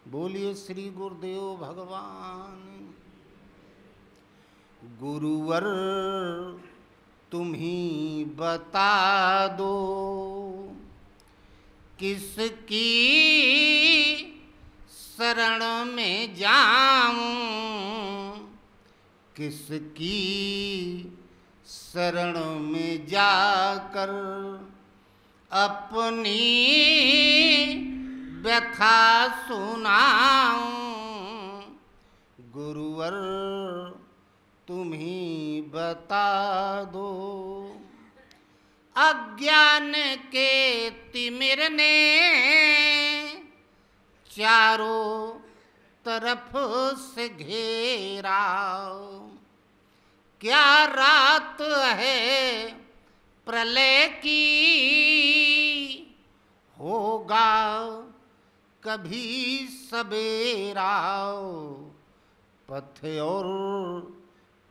बोलिए श्री गुरुदेव भगवान। गुरुवर तुम ही बता दो, किसकी शरण में जाऊं, किसकी शरण में जाकर अपनी व्यथा सुनाऊं। गुरुवर तुम ही बता दो। अज्ञान के तिमिर ने चारों तरफ से घेरा, क्या रात है प्रलय की, होगा कभी सवेरा। पथ और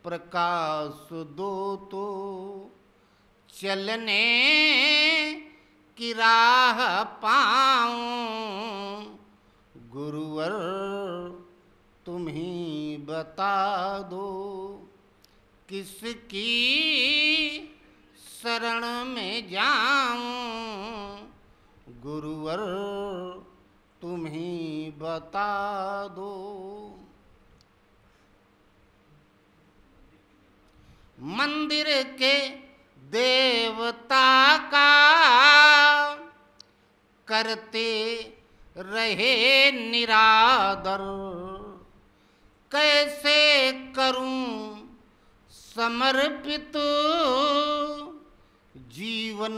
प्रकाश दो तो चलने की राह पाऊं। गुरुवर तुम ही बता दो, किसकी शरण में जाऊं। गुरुवर तुम ही बता दो। मंदिर के देवता का करते रहे निरादर, कैसे करूं समर्पित जीवन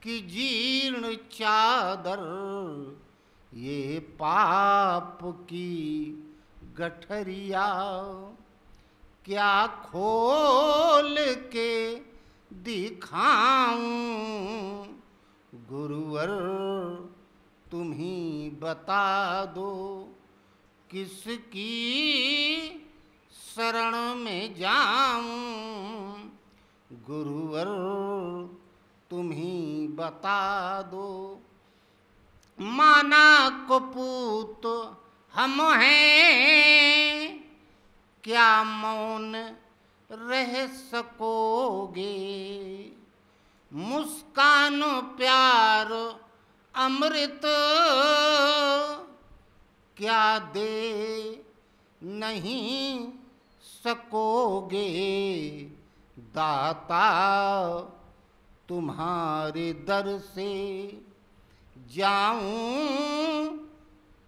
की जीर्ण चादर। ये पाप की गठरिया क्या खोल के दिखाऊं। गुरुवर तुम ही बता दो, किसकी शरण में जाऊं। गुरुवर तुम ही बता दो। माना को पूत हम हैं, क्या मौन रह सकोगे। मुस्कान प्यार अमृत क्या दे नहीं सकोगे। दाता तुम्हारे दर से जाऊं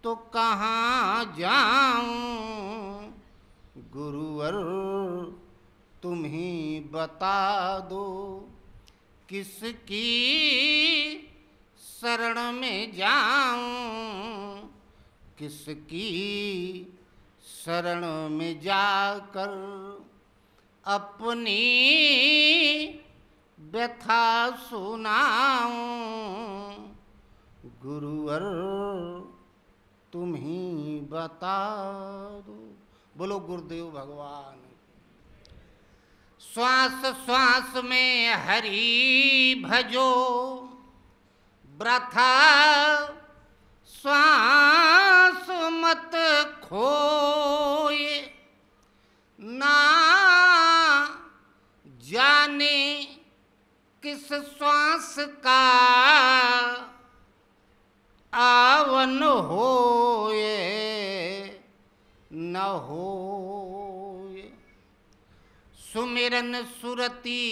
तो कहाँ जाऊं। गुरुवर तुम ही बता दो, किसकी शरण में जाऊं। किसकी शरण में जाकर अपनी व्यथा सुनाऊं। गुरुवर तुम ही बता दो। बोलो गुरुदेव भगवान। श्वास श्वास में हरि भजो, वृथा श्वास मत खोए। ना जाने किस श्वास का आवन होए न होए। सुमिरन सुरती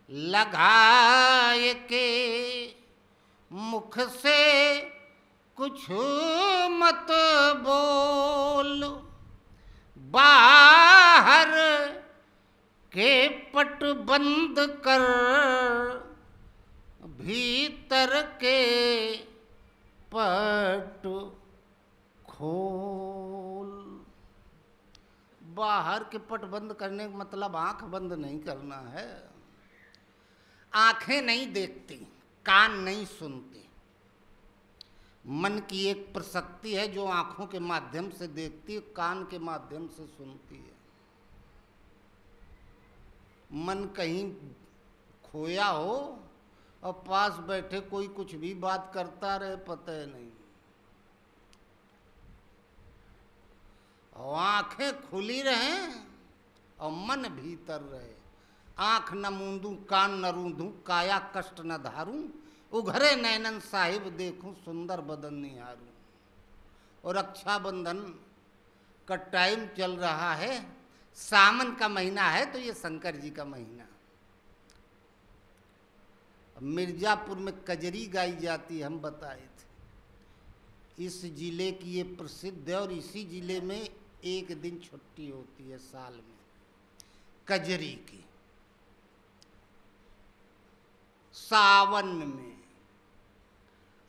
लगाए के मुख से कुछ मत बोल। बाहर के पट बंद कर भीतर के पट खोल। बाहर के पट बंद करने का मतलब आंख बंद नहीं करना है। आंखें नहीं देखती, कान नहीं सुनते। मन की एक प्रशक्ति है जो आंखों के माध्यम से देखती है, कान के माध्यम से सुनती है। मन कहीं खोया हो और पास बैठे कोई कुछ भी बात करता रहे, पता है नहीं। आंखें खुली रहें और मन भीतर रहे। आंख न मूंदूं कान न रूंधूं, काया कष्ट न धारूं, उघरे नैनन साहिब देखूं, सुंदर बदन निहारूं। और रक्षाबंधन का टाइम चल रहा है, सावन का महीना है, तो ये शंकर जी का महीना। मिर्जापुर में कजरी गाई जाती है, हम बताए थे। इस जिले की ये प्रसिद्ध है और इसी जिले में एक दिन छुट्टी होती है साल में, कजरी की, सावन में।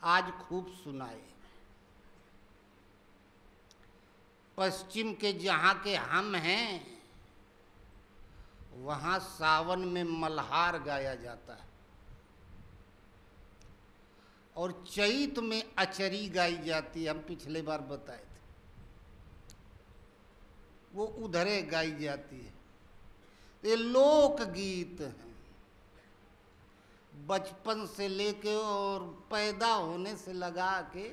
आज खूब सुनाए। पश्चिम के जहाँ के हम हैं, वहाँ सावन में मल्हार गाया जाता है और चैत में अचरी गाई जाती है। हम पिछले बार बताए थे, वो उधरे गाई जाती है। ये लोकगीत हैं, बचपन से लेके और पैदा होने से लगा के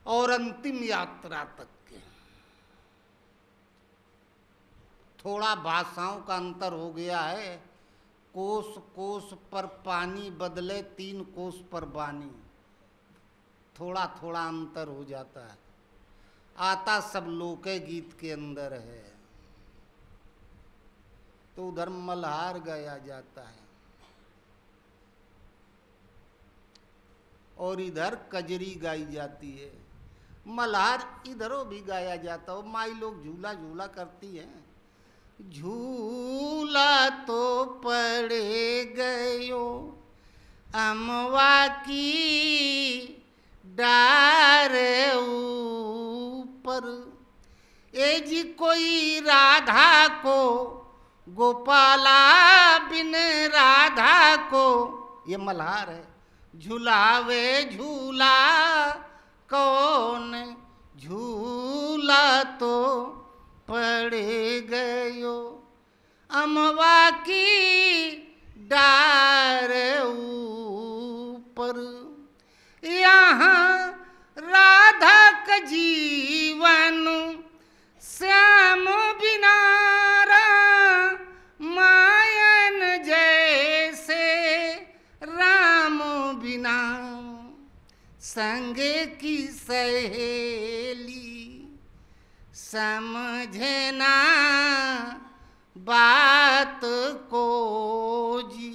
और अंतिम यात्रा तक के। थोड़ा भाषाओं का अंतर हो गया है। कोस कोस पर पानी बदले, 3 कोस पर बानी। थोड़ा थोड़ा अंतर हो जाता है। आता सब लोके गीत के अंदर है। तो उधर मल्हार गाया जाता है और इधर कजरी गाई जाती है। मल्हार इधरों भी गाया जाता है। माई लोग झूला झूला करती हैं। झूला तो पड़े गयो अमवा की डार ऊपर, ए जी कोई राधा को गोपाला बिन राधा को। ये मल्हार है। झूलावे झूला कौन, झूला तो पड़े गयो अमवा की डार ऊपर। यहाँ राधा का जीवन श्याम बिनारा, मायन जैसे राम बिना। संगे की सहेली समझे ना बात को जी।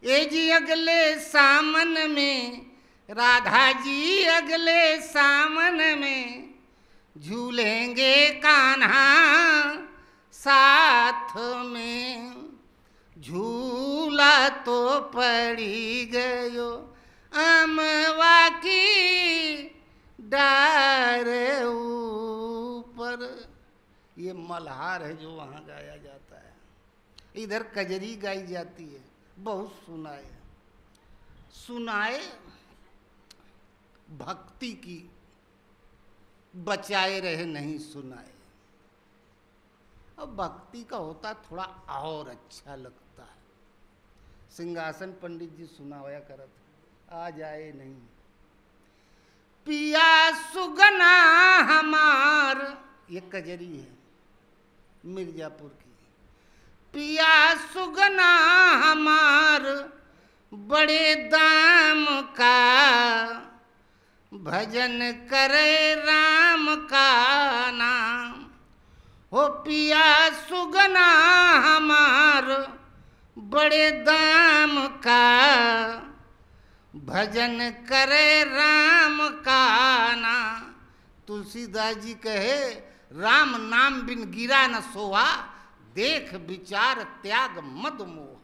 ए जी अगले सामन में, राधा जी अगले सामन में झूलेंगे कान्हा साथ में। झूला तो पड़ी गयो अमवा की डार ऊपर। ये मल्हार है जो वहाँ गाया जाता है। इधर कजरी गाई जाती है। बहुत सुनाए सुनाए भक्ति की, बचाए रहे नहीं सुनाए। अब भक्ति का होता थोड़ा और अच्छा लगता है। सिंहासन पंडित जी सुनाया करत, आ जाए नहीं। पिया सुगना हमार, ये कजरी है मिर्जापुर की। पिया सुगना हमार बड़े दाम का, भजन करे राम का नाम। हो पिया सुगना हमार बड़े दाम का, भजन करे राम का नाम। तुलसीदास जी कहे, राम नाम बिन गिरा न सोहा, देख विचार त्याग मद मोहा।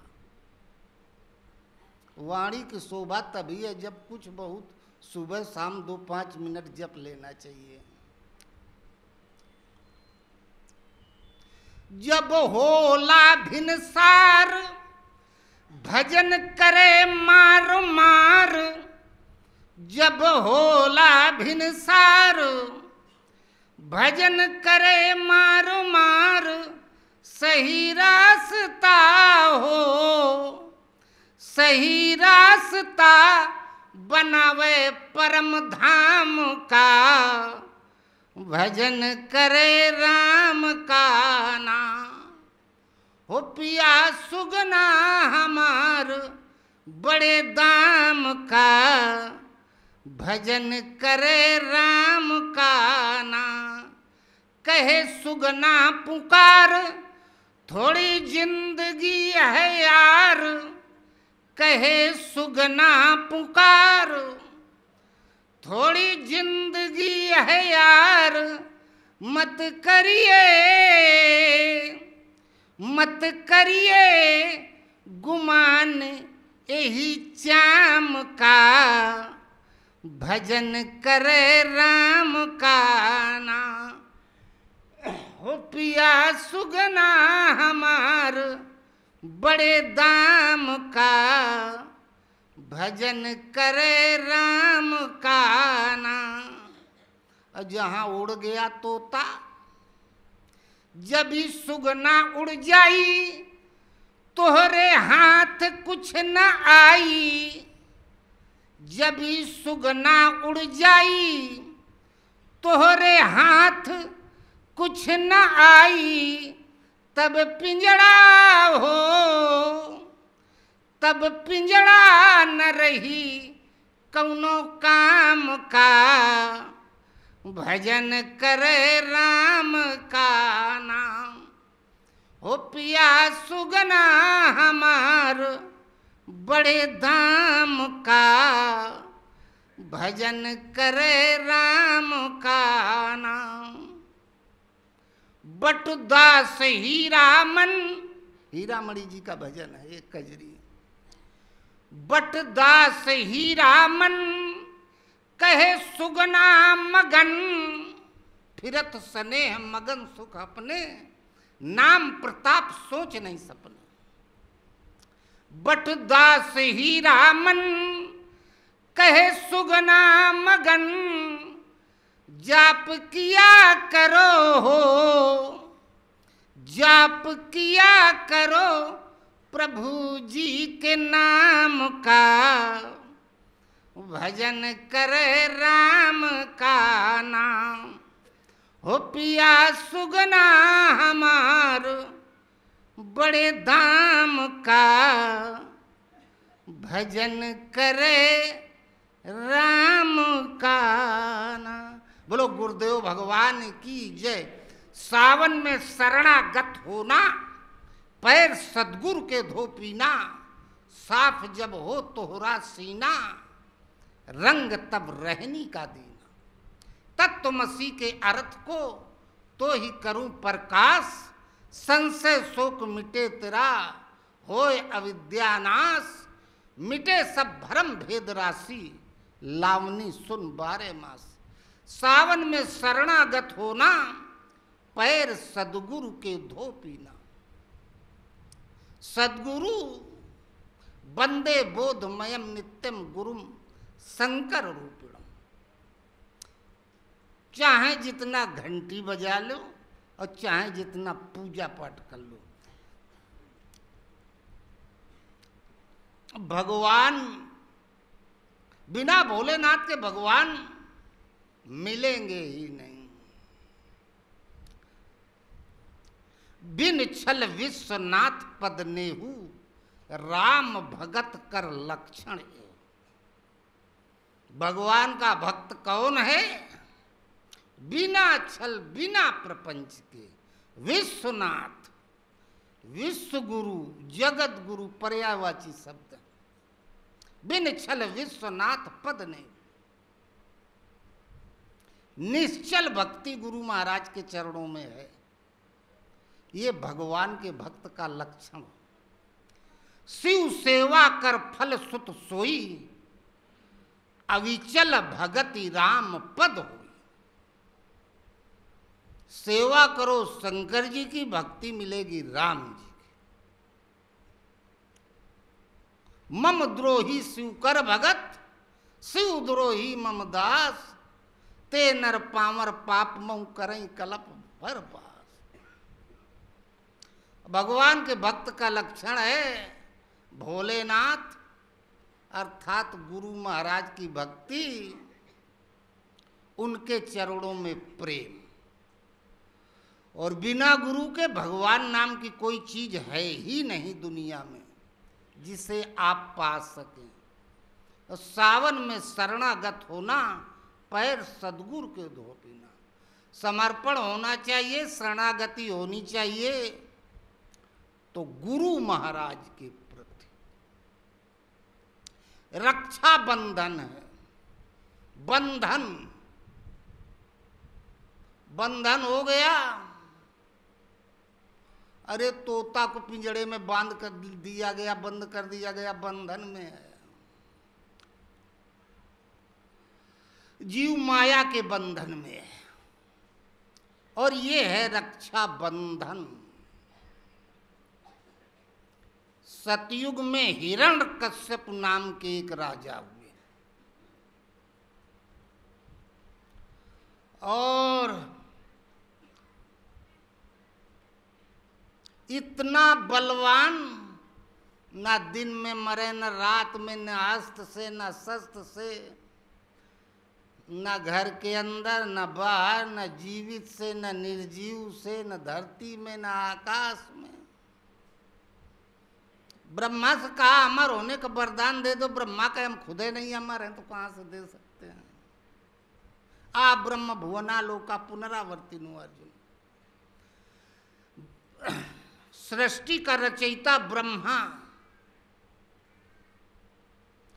वाणी की शोभा तभी है जब कुछ बहुत सुबह शाम 2-5 मिनट जप लेना चाहिए। जब होला भिनसार, भजन करे मार मार। जब होला भिनसार, भजन करे मार मार। सही रास्ता हो, सही रास्ता बनावे परम धाम का। भजन करे राम का नाम। हो पिया सुगना हमार बड़े दाम का, भजन करे राम का नाम। कहे सुगना पुकार थोड़ी जिंदगी है यार, कहे सुगना पुकार थोड़ी जिंदगी है यार। मत करिए गुमान यही चाम का, भजन करे राम का नाम। हो पिया सुगना हमार बड़े दाम का, भजन करे राम का नाम। जहाँ उड़ गया तोता जब ही सुगना उड़ जाई, तोहरे हाथ कुछ न आई। जब ही सुगना उड़ जाई, तोहरे हाथ कुछ न आई। तब पिंजड़ा हो, तब पिंजड़ा न रही कौनो काम का, भजन करे राम का नाम। हो पिया सुगना हमार बड़े दाम का, भजन करे राम का नाम। बटुदास हीरामन, हीरामणि जी का भजन है एक कजरी। बटदास हीरामन कहे सुगना मगन, फिरत स्नेह मगन सुख अपने, नाम प्रताप सोच नहीं सपने। बटदास हीरामन कहे सुगना मगन, जाप किया करो हो, जाप किया करो प्रभु जी के नाम का, भजन करे राम का नाम। हो पिया सुगना हमार बड़े दाम का, भजन करे राम का नाम। बोलो गुरुदेव भगवान की जय। सावन में शरणागत होना, पैर सदगुरु के धो पीना, साफ जब हो तोहरा सीना, रंग तब रहनी का देना। तत्वमसी के अर्थ को तो ही करूं प्रकाश, संशय शोक मिटे तेरा होए अविद्यानाश। मिटे सब भरम भेद राशि, लावनी सुन बारे मास। सावन में शरणागत होना, पैर सदगुरु के धो पीना। सदगुरु वंदे बोधमयम नित्यम गुरुम शंकर रूपिणम। चाहे जितना घंटी बजा लो और चाहे जितना पूजा पाठ कर लो, भगवान बिना भोलेनाथ के भगवान मिलेंगे ही नहीं। बिन छल विश्वनाथ पद नेहू, राम भगत कर लक्षण। भगवान का भक्त कौन है? बिना छल बिना प्रपंच के विश्वनाथ, विश्व गुरु, जगत गुरु पर्यायवाची शब्द। बिन छल विश्वनाथ पद ने। निश्चल भक्ति गुरु महाराज के चरणों में है। ये भगवान के भक्त का लक्षण। शिव सेवा कर फल सुत सोई, अविचल भगति राम पद होई। सेवा करो शंकर जी की, भक्ति मिलेगी राम जी की। मम द्रोही शिव कर भगत, शिव द्रोही मम दास। ते नर पामर पाप मऊ करई कलप भर पास। भगवान के भक्त का लक्षण है भोलेनाथ अर्थात गुरु महाराज की भक्ति। उनके चरणों में प्रेम। और बिना गुरु के भगवान नाम की कोई चीज है ही नहीं दुनिया में जिसे आप पा सकें। तो सावन में शरणागत होना, पैर सदगुरु के धो पीना। समर्पण होना चाहिए, शरणागति होनी चाहिए तो गुरु महाराज के प्रति। रक्षा बंधन है, बंधन बंधन हो गया। अरे तोता को पिंजड़े में बांध कर दिया गया, बंद कर दिया गया, बंधन में है। जीव माया के बंधन में है, और ये है रक्षा बंधन। सतयुग में हिरण्यकश्यप नाम के एक राजा हुए, और इतना बलवान, ना दिन में मरे न रात में, न अस्त्र से न शस्त्र से, न घर के अंदर न बाहर, न जीवित से न निर्जीव से, न धरती में न आकाश में। ब्रह्मा से कहा अमर होने का वरदान दे दो। ब्रह्मा का हम खुदे नहीं अमर हैं तो कहाँ से दे सकते हैं। आ ब्रह्म भुवना लोका पुनरावर्तिनो अर्जुन। सृष्टि का रचयिता ब्रह्मा,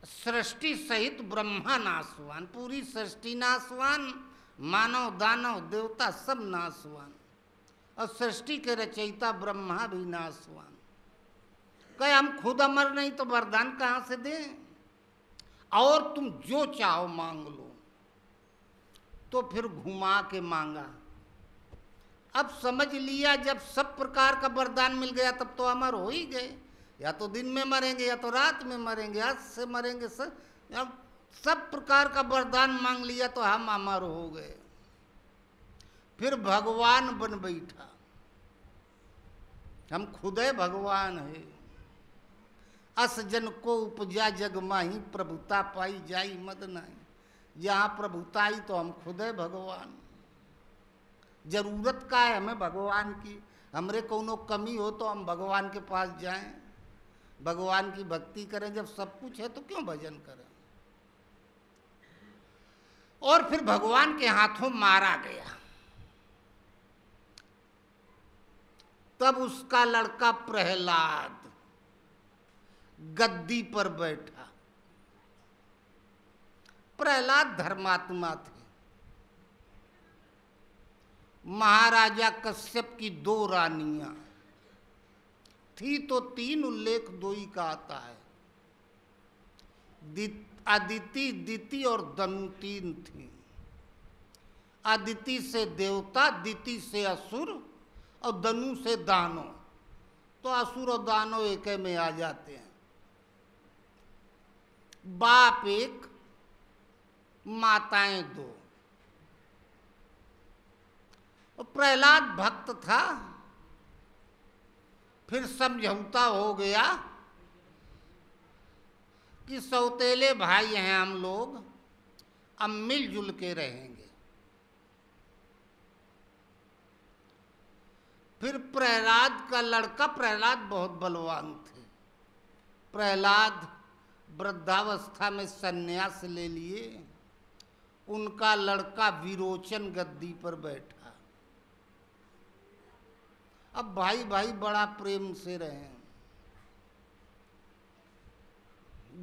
सृष्टि सहित ब्रह्मा नाशवान, पूरी सृष्टि नाशवान, मानव दानव देवता सब नाशवान, और सृष्टि के रचयिता ब्रह्मा भी नाशवान। कहे हम खुद अमर नहीं तो वरदान कहाँ से दें, और तुम जो चाहो मांग लो। तो फिर घुमा के मांगा। अब समझ लिया जब सब प्रकार का वरदान मिल गया तब तो अमर हो ही गए। या तो दिन में मरेंगे या तो रात में मरेंगे, आज से मरेंगे सब। अब सब प्रकार का वरदान मांग लिया तो हम अमर हो गए। फिर भगवान बन बैठा, हम खुदे भगवान है। अस जन को उपजा जग माही, प्रभुता पाई जाई मद नाही। जहाँ प्रभुता आई तो हम खुदे भगवान। जरूरत का है हमें भगवान की। हमरे कोनो कमी हो तो हम भगवान के पास जाएं, भगवान की भक्ति करें। जब सब कुछ है तो क्यों भजन करें। और फिर भगवान के हाथों मारा गया। तब उसका लड़का प्रहलाद गद्दी पर बैठा। प्रहलाद धर्मात्मा थे। महाराजा कश्यप की 2 रानियां थी तो 3 उल्लेख 2 ही का आता है। अदिति, दिति और दनु 3 थी। अदिति से देवता, दिति से असुर और दनु से दानव। तो असुर और दानव एक में आ जाते हैं। बाप एक, माताएं 2। प्रहलाद भक्त था। फिर समझौता हो गया कि सौतेले भाई हैं हम लोग, अब मिलजुल के रहेंगे। फिर प्रहलाद का लड़का, प्रहलाद बहुत बलवान थे। प्रहलाद वृद्धावस्था में सन्यास ले लिए। उनका लड़का विरोचन गद्दी पर बैठा। अब भाई भाई बड़ा प्रेम से रहे।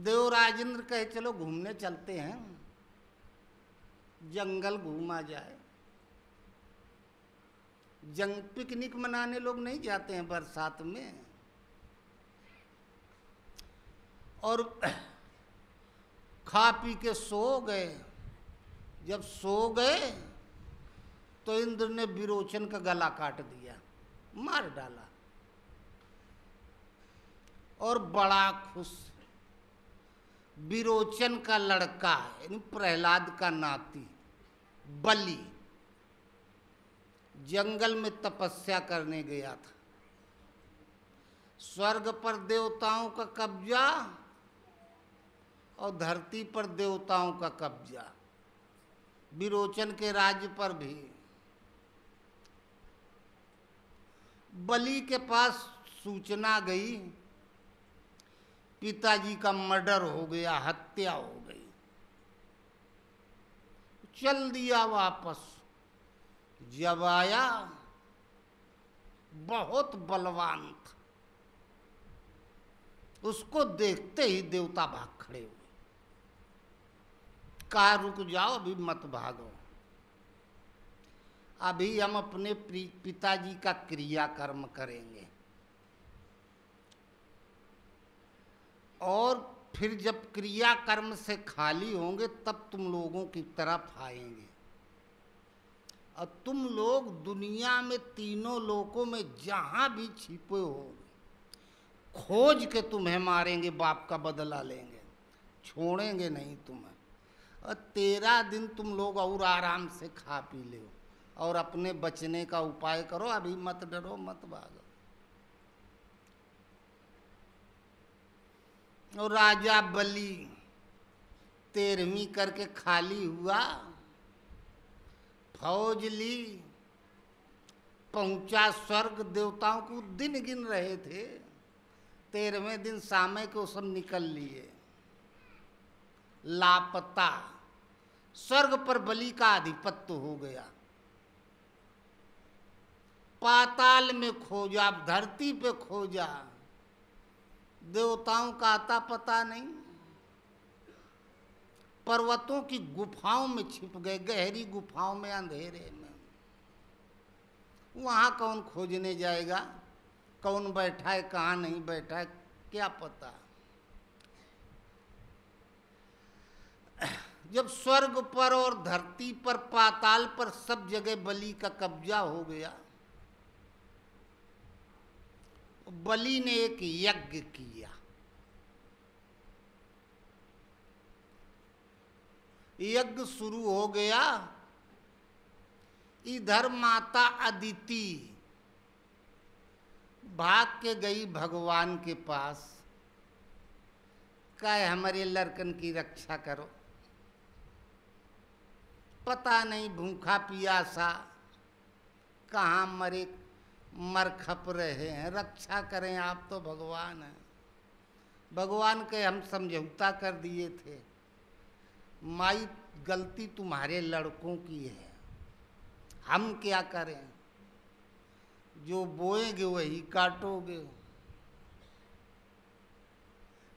देवराजेंद्र कहे चलो घूमने चलते हैं, जंगल घूमा जाए। पिकनिक मनाने लोग नहीं जाते हैं बरसात में। और खा पी के सो गए। जब सो गए तो इंद्र ने विरोचन का गला काट दिया, मार डाला। और बड़ा खुश। विरोचन का लड़का यानी प्रहलाद का नाती बलि जंगल में तपस्या करने गया था। स्वर्ग पर देवताओं का कब्जा और धरती पर देवताओं का कब्जा। विरोचन के राज्य पर भी बलि के पास सूचना गई, पिताजी का मर्डर हो गया, हत्या हो गई। चल दिया वापस। जब आया बहुत बलवान था, उसको देखते ही देवता भाग खड़े हुए। कहा रुक जाओ, अभी मत भागो, अभी हम अपने पिताजी का क्रियाकर्म करेंगे और फिर जब क्रियाकर्म से खाली होंगे तब तुम लोगों की तरफ आएंगे। और तुम लोग दुनिया में तीनों लोकों में जहां भी छिपे हो, खोज के तुम्हें मारेंगे, बाप का बदला लेंगे, छोड़ेंगे नहीं तुम्हें। और 13 दिन तुम लोग और आराम से खा पी लो और अपने बचने का उपाय करो, अभी मत डरो, मत भागो। और राजा बलि 13वीं करके खाली हुआ, फौज ली, पहुंचा स्वर्ग। देवताओं को दिन गिन रहे थे, 13वें दिन सामय को सब निकल लिए, लापता। स्वर्ग पर बलि का आधिपत्य हो गया। पाताल में खोजा, धरती पे खोजा, देवताओं का आता पता नहीं। पर्वतों की गुफाओं में छिप गए, गहरी गुफाओं में, अंधेरे में। वहां कौन खोजने जाएगा, कौन बैठा है कहाँ नहीं बैठा है, क्या पता। जब स्वर्ग पर और धरती पर, पाताल पर, सब जगह बलि का कब्जा हो गया, बलि ने एक यज्ञ किया। यज्ञ शुरू हो गया। इधर माता अदिति भाग के गई भगवान के पास, कहे हमारे लड़कन की रक्षा करो, पता नहीं भूखा पियासा कहाँ मर खप रहे हैं, रक्षा करें, आप तो भगवान हैं। भगवान के हम समझौता कर दिए थे, माई गलती तुम्हारे लड़कों की है, हम क्या करें, जो बोएंगे वही काटोगे।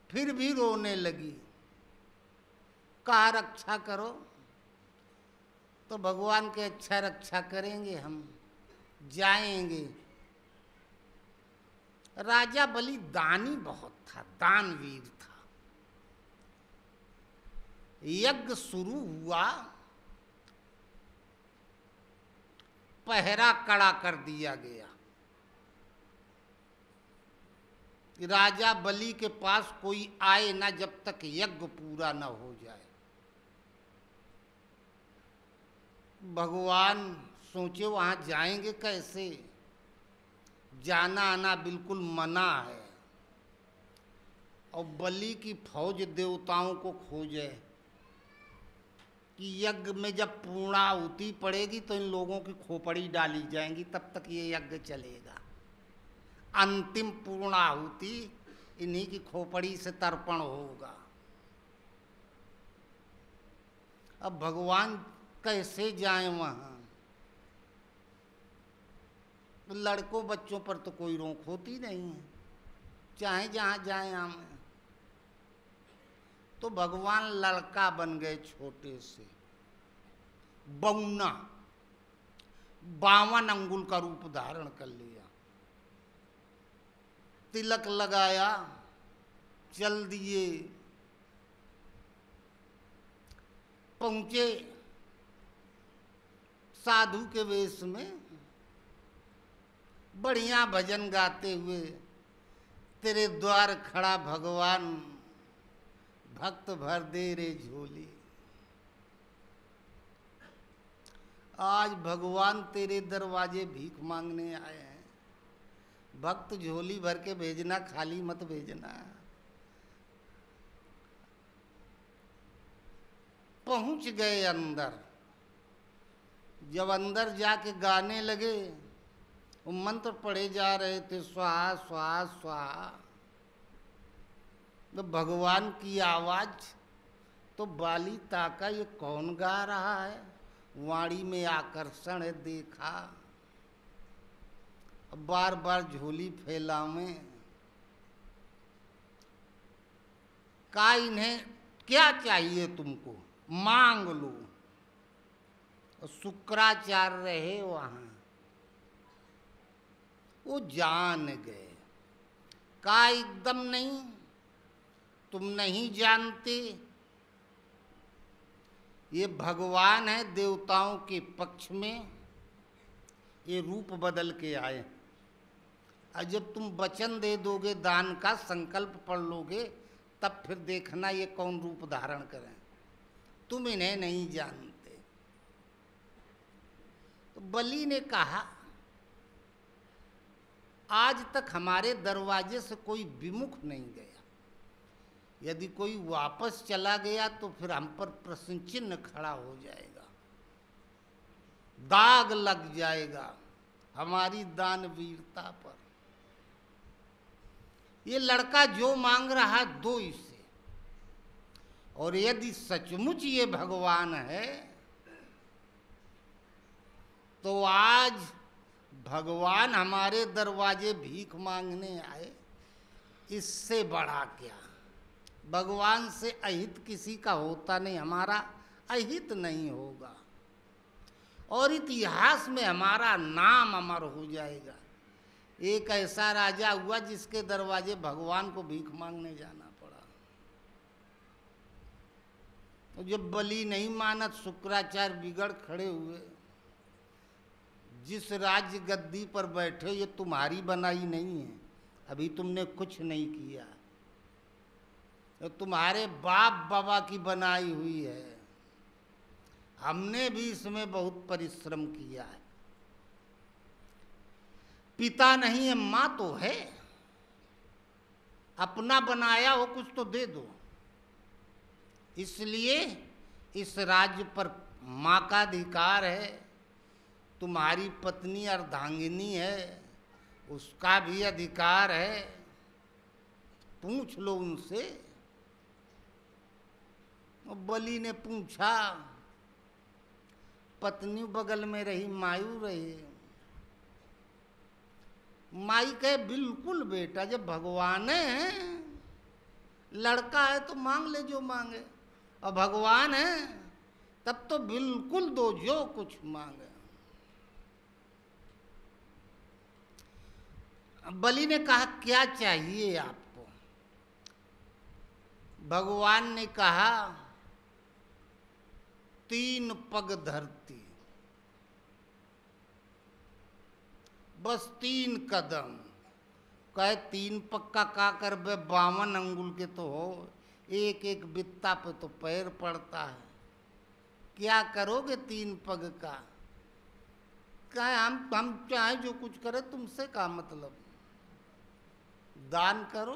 फिर भी रोने लगी, कहा रक्षा करो। तो भगवान के अच्छा रक्षा करेंगे, हम जाएंगे। राजा बलि दानी बहुत था, दानवीर था। यज्ञ शुरू हुआ, पहरा कड़ा कर दिया गया। राजा बलि के पास कोई आए ना जब तक यज्ञ पूरा न हो जाए। भगवान सोचे वहां जाएंगे कैसे, जाना आना बिल्कुल मना है। और बलि की फौज देवताओं को खोजे कि यज्ञ में जब पूर्णाहुति पड़ेगी तो इन लोगों की खोपड़ी डाली जाएंगी, तब तक ये यज्ञ चलेगा। अंतिम पूर्णाहुति इन्हीं की खोपड़ी से तर्पण होगा। अब भगवान कैसे जाएं वहां, लड़कों बच्चों पर तो कोई रोक होती नहीं है, चाहे जहां जाएं हम। तो भगवान लड़का बन गए, छोटे से बौना, 52 अंगुल का रूप धारण कर लिया, तिलक लगाया, चल दिए। पहुंचे साधु के वेश में, बढ़िया भजन गाते हुए, तेरे द्वार खड़ा भगवान, भक्त भर दे रे झोली। आज भगवान तेरे दरवाजे भीख मांगने आए हैं, भक्त झोली भर के भेजना, खाली मत भेजना। पहुंच गए अंदर, जब अंदर जाके गाने लगे, वो मंत्र पढ़े जा रहे थे, स्वाहा स्वाहा स्वाहा, तो भगवान की आवाज तो बाली ताका, ये कौन गा रहा है। वाणी में आकर्षण है देखा, बार बार झोली फैलावे, का इन्हें क्या चाहिए तुमको, मांग लो। शुक्राचार्य रहे वहां, वो जान गए, का एकदम नहीं, तुम नहीं जानते, ये भगवान है देवताओं के पक्ष में, ये रूप बदल के आए। और जब तुम वचन दे दोगे, दान का संकल्प पढ़ लोगे, तब फिर देखना ये कौन रूप धारण करें। तुम इन्हें नहीं जानते। तो बलि ने कहा, आज तक हमारे दरवाजे से कोई विमुख नहीं गया, यदि कोई वापस चला गया तो फिर हम पर प्रश्न चिन्ह खड़ा हो जाएगा, दाग लग जाएगा हमारी दानवीरता पर। ये लड़का जो मांग रहा है दो इसे, और यदि सचमुच ये भगवान है तो आज भगवान हमारे दरवाजे भीख मांगने आए, इससे बड़ा क्या। भगवान से अहित किसी का होता नहीं, हमारा अहित नहीं होगा, और इतिहास में हमारा नाम अमर हो जाएगा। एक ऐसा राजा हुआ जिसके दरवाजे भगवान को भीख मांगने जाना पड़ा। तो जब बलि नहीं माना, शुक्राचार्य बिगड़ खड़े हुए, जिस राज्य गद्दी पर बैठे ये तुम्हारी बनाई नहीं है, अभी तुमने कुछ नहीं किया, तो तुम्हारे बाप बाबा की बनाई हुई है, हमने भी इसमें बहुत परिश्रम किया है। पिता नहीं है, माँ तो है, अपना बनाया हो कुछ तो दे दो। इसलिए इस राज्य पर माँ का अधिकार है, तुम्हारी पत्नी अर्धांगिनी है, उसका भी अधिकार है, पूछ लो उनसे। बलि ने पूछा, पत्नी बगल में रही, मायू रही। माई कहे, बिल्कुल बेटा, जब भगवान है, लड़का है तो मांग ले जो मांगे, और भगवान है तब तो बिल्कुल दो जो कुछ मांगे। बलि ने कहा, क्या चाहिए आपको। भगवान ने कहा, 3 पग धरती, बस 3 कदम। कहे 3 पग का कर बे, 52 अंगुल के तो हो, एक एक बित्ता पे तो पैर पड़ता है, क्या करोगे 3 पग का। कहे हम चाहे जो कुछ करे, तुमसे क्या मतलब, दान करो।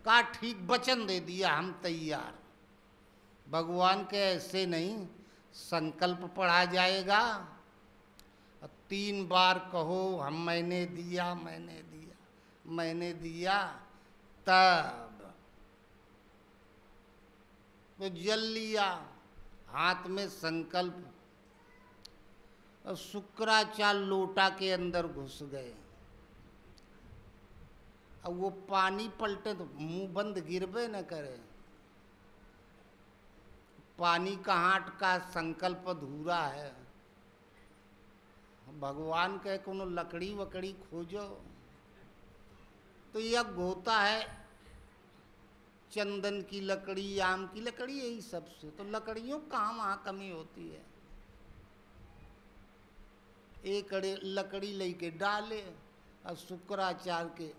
का ठीक, वचन दे दिया, हम तैयार। भगवान के ऐसे नहीं, संकल्प पढ़ा जाएगा, 3 बार कहो, हम मैंने दिया मैंने दिया मैंने दिया, तब तो जल लिया, हाथ में संकल्प। और शुक्राचार्य लोटा के अंदर घुस गए। अब वो पानी पलटे तो मुंह बंद गिरबे न करे, पानी का हाट का संकल्प अधूरा है। भगवान कहे कोनो लकड़ी वकड़ी खोजो, तो यज्ञ होता है चंदन की लकड़ी, आम की लकड़ी, यही सब से। तो लकड़ियों कहाँ वहाँ कमी होती है। एक लकड़ी लेके डाले, और शुक्राचार्य के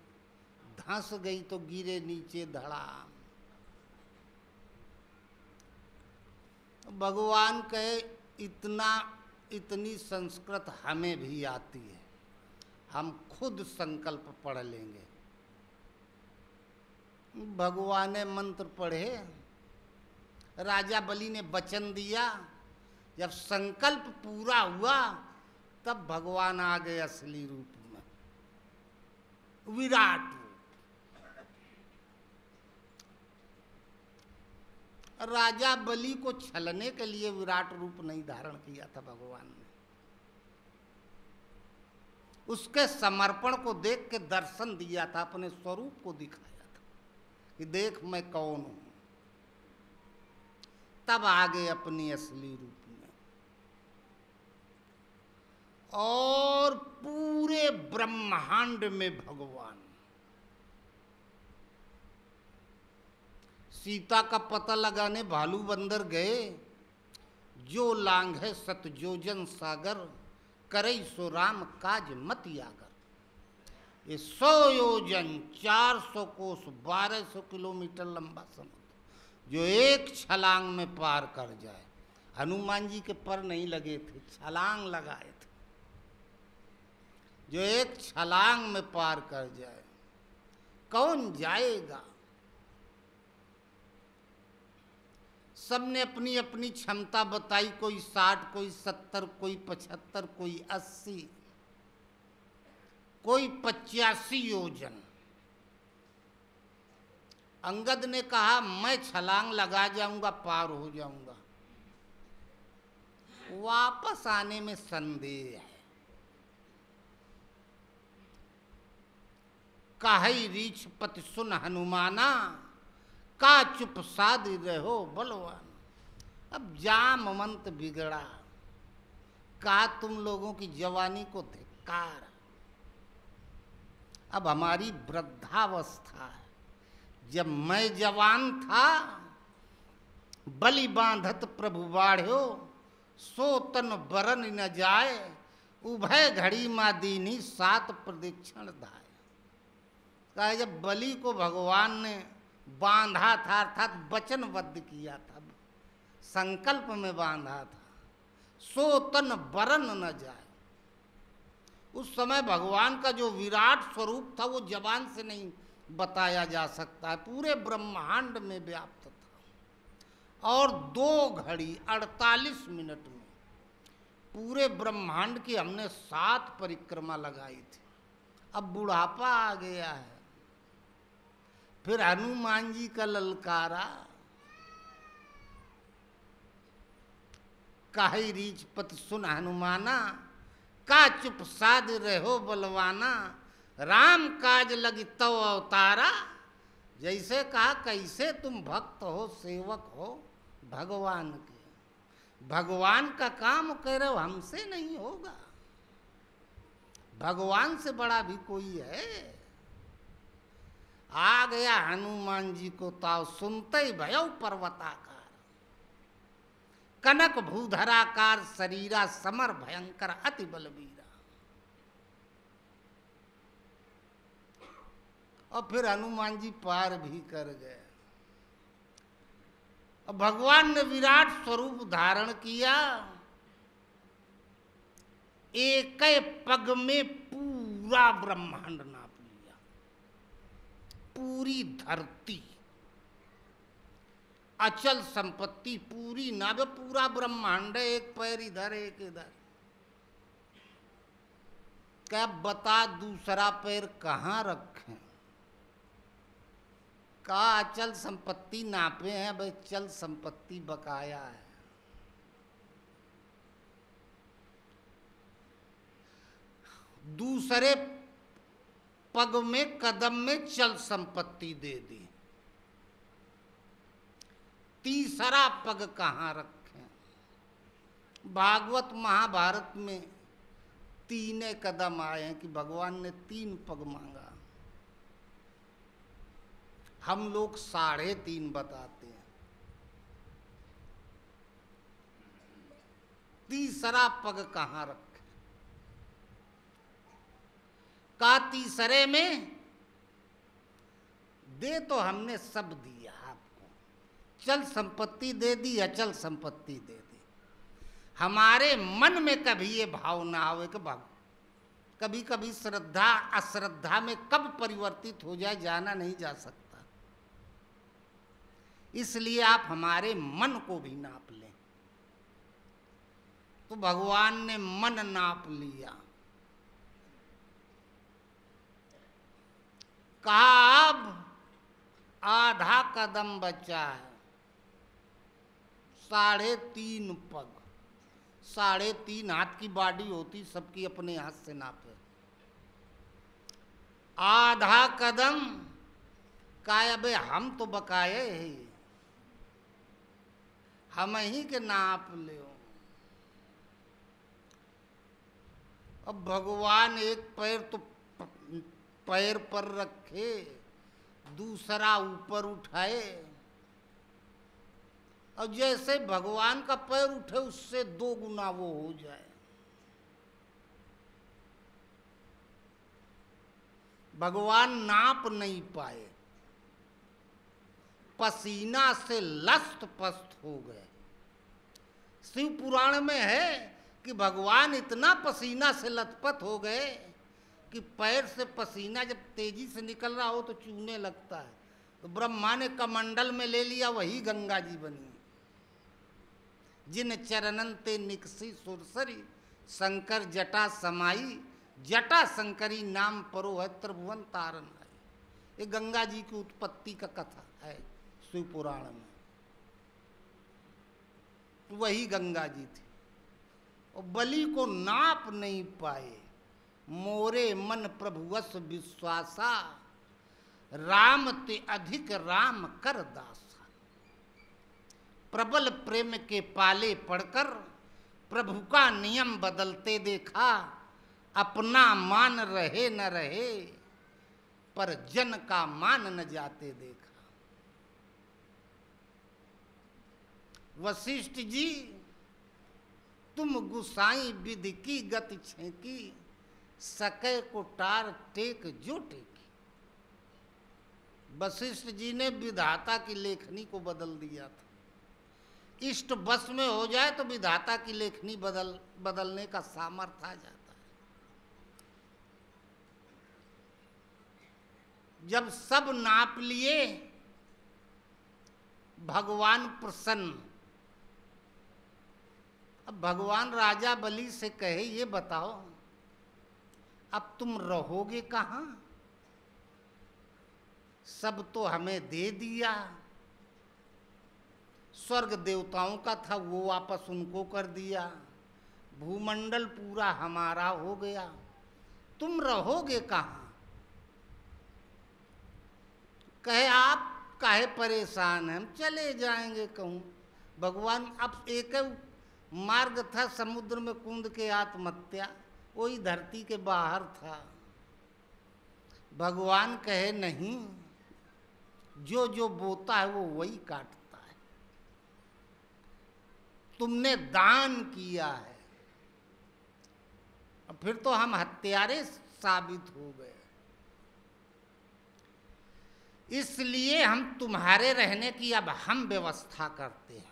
धंस गई तो गिरे नीचे धड़ाम। भगवान कहे, इतनी संस्कृत हमें भी आती है, हम खुद संकल्प पढ़ लेंगे। भगवान ने मंत्र पढ़े, राजा बलि ने वचन दिया, जब संकल्प पूरा हुआ तब भगवान आ गए असली रूप में, विराट रूप। राजा बलि को छलने के लिए विराट रूप नहीं धारण किया था भगवान ने, उसके समर्पण को देख के दर्शन दिया था, अपने स्वरूप को दिखाया था कि देख मैं कौन हूं। तब आ गए अपनी असली रूप में, और पूरे ब्रह्मांड में भगवान। सीता का पता लगाने भालू बंदर गए, जो लांग है सतजोजन सागर, करई सो राम काज मत यागर। ये 100 योजन 400 कोस 1200 किलोमीटर लंबा समुद्र जो एक छलांग में पार कर जाए। हनुमान जी के पर नहीं लगे थे, छलांग लगाए थे। जो एक छलांग में पार कर जाए, कौन जाएगा? सबने अपनी अपनी क्षमता बताई, कोई 60, कोई 70, कोई 75, कोई 80, कोई 85 योजन। अंगद ने कहा मैं छलांग लगा जाऊंगा, पार हो जाऊंगा। वापस आने में संदेह है। काहई रीछ पति सुन हनुमाना, का चुप साध रहो बलवान। अब जामवंत बिगड़ा, का तुम लोगों की जवानी को धिक्कार। अब हमारी वृद्धावस्था है। जब मैं जवान था, बलि बांधत प्रभु बाढ़ो, सो तन बरन न जाए, उभय घड़ी मा दीनी 7 प्रदक्षिण धाय। कहा जब बलि को भगवान ने बांधा था, अर्थात वचनबद्ध किया था, संकल्प में बांधा था, सो तन बरन न जाए। उस समय भगवान का जो विराट स्वरूप था वो जबान से नहीं बताया जा सकता है, पूरे ब्रह्मांड में व्याप्त था। और 2 घड़ी 48 मिनट में पूरे ब्रह्मांड की हमने 7 परिक्रमा लगाई थी। अब बुढ़ापा आ गया है। फिर हनुमान जी का ललकारा, काहई रीछ पति सुन हनुमाना, का चुप साध रहो बलवाना, राम काज लगी तव अवतारा। जैसे कहा कैसे तुम भक्त हो, सेवक हो भगवान के, भगवान का काम कह रहे हो, हमसे नहीं होगा। भगवान से बड़ा भी कोई है? आ गया हनुमान जी को ताव, सुनते ही भयउ पर्वताकार, कनक भूधराकार शरीरा, समर भयंकर अति बलबीरा। और फिर हनुमान जी पार भी कर गए। और भगवान ने विराट स्वरूप धारण किया, एक पग में पूरा ब्रह्मांड नाप लिया, पूरी धरती, अचल संपत्ति पूरी नाप, पूरा ब्रह्मांड है, एक पैर इधर एक इधर। क्या बता दूसरा पैर कहाँ रखें? का अचल संपत्ति नापे हैं भाई, चल संपत्ति बकाया है। दूसरे पग में कदम में चल संपत्ति दे दी, तीसरा पग कहाँ रखें? भागवत महाभारत में 3 कदम आए हैं कि भगवान ने 3 पग मांगा। हम लोग 3.5 बताते हैं। तीसरा पग कहाँ रखें? का तीसरे में दे तो हमने सब दिया आपको, चल संपत्ति दे दी, अचल संपत्ति दे दी। हमारे मन में कभी ये भाव ना आवे कि कभी कभी श्रद्धा अश्रद्धा में कब परिवर्तित हो जाए जाना नहीं जा सकता। इसलिए आप हमारे मन को भी नाप लें। तो भगवान ने मन नाप लिया, कहा अब आधा कदम बचा है, 3.5 पग, 3.5 हाथ की बॉडी होती सबकी, अपने हाथ से नापे। आधा कदम का, अबे हम तो बकाए हैं, हम ही के नाप ले। अब भगवान एक पैर तो पैर पर रखे, दूसरा ऊपर उठाए, और जैसे भगवान का पैर उठे उससे 2 गुना वो हो जाए। भगवान नाप नहीं पाए, पसीना से लस्त पस्त हो गए। शिव पुराण में है कि भगवान इतना पसीना से लथपथ हो गए कि पैर से पसीना जब तेजी से निकल रहा हो तो चूने लगता है। तो ब्रह्मा ने कमंडल में ले लिया, वही गंगा जी बनी। जिन चरणन ते निकसी सुरसरी, शंकर जटा समाई, जटा शंकरी नाम परो है त्रिभुवन तारन है। ये गंगा जी की उत्पत्ति का कथा है शिव पुराण में, वही गंगा जी थी। और बलि को नाप नहीं पाए, मोरे मन प्रभुवस विश्वासा, राम ते अधिक राम कर दासा। प्रबल प्रेम के पाले पड़कर प्रभु का नियम बदलते देखा, अपना मान रहे न रहे पर जन का मान न जाते देखा। वशिष्ठ जी तुम गुसाई विधि की गति छेकी, सके को टार टेक जो टेकी। वशिष्ठ जी ने विधाता की लेखनी को बदल दिया था। इष्ट बस में हो जाए तो विधाता की लेखनी बदलने का सामर्थ्य आ जाता है। जब सब नाप लिए, भगवान प्रसन्न। अब भगवान राजा बलि से कहे, ये बताओ अब तुम रहोगे कहाँ? सब तो हमें दे दिया, स्वर्ग देवताओं का था वो वापस उनको कर दिया, भूमंडल पूरा हमारा हो गया, तुम रहोगे कहाँ? कहे आप काहे परेशान हैं, हम चले जाएंगे कहूँ। भगवान अब एक मार्ग था समुद्र में कूद के आत्महत्या, वही धरती के बाहर था। भगवान कहे नहीं, जो जो बोता है वो वही काटता है, तुमने दान किया है, फिर तो हम हत्यारे साबित हो गए, इसलिए हम तुम्हारे रहने की अब हम व्यवस्था करते हैं।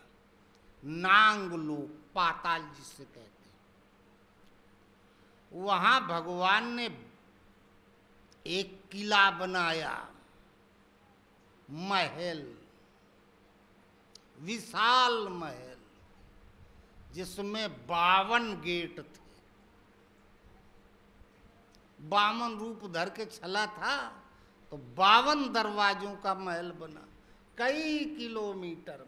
नांग लोक, पाताल जिसे कहते हैं, वहां भगवान ने एक किला बनाया, महल, विशाल महल, जिसमें 52 गेट थे। 52 रूप धर के छला था तो 52 दरवाजों का महल बना, कई किलोमीटर में।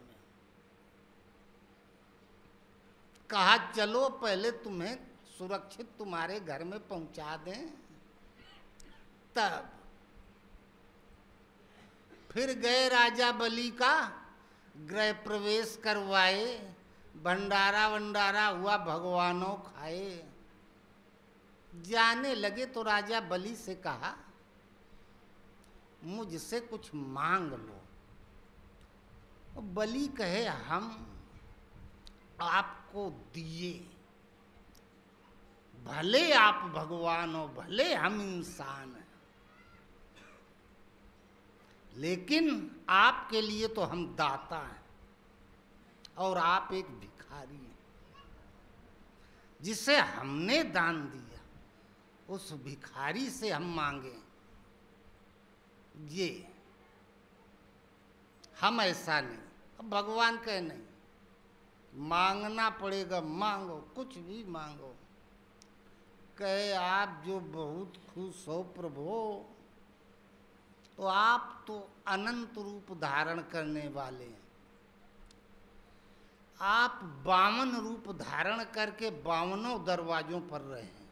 कहा चलो पहले तुम्हें सुरक्षित तुम्हारे घर में पहुंचा दें, तब फिर गए राजा बलि का गृह प्रवेश करवाए, भंडारा वंडारा हुआ, भगवानों खाए। जाने लगे तो राजा बलि से कहा मुझसे कुछ मांग लो। बलि कहे हम आपको दिए, भले आप भगवान हो, भले हम इंसान हैं, लेकिन आपके लिए तो हम दाता हैं और आप एक भिखारी हैं। जिसे हमने दान दिया उस भिखारी से हम मांगे, ये हम ऐसा नहीं। अब भगवान कहे नहीं, मांगना पड़ेगा, मांगो, कुछ भी मांगो। कहे आप जो बहुत खुश हो प्रभु, तो आप तो अनंत रूप धारण करने वाले हैं। आप 52 रूप धारण करके 52 दरवाजों पर रहे हैं।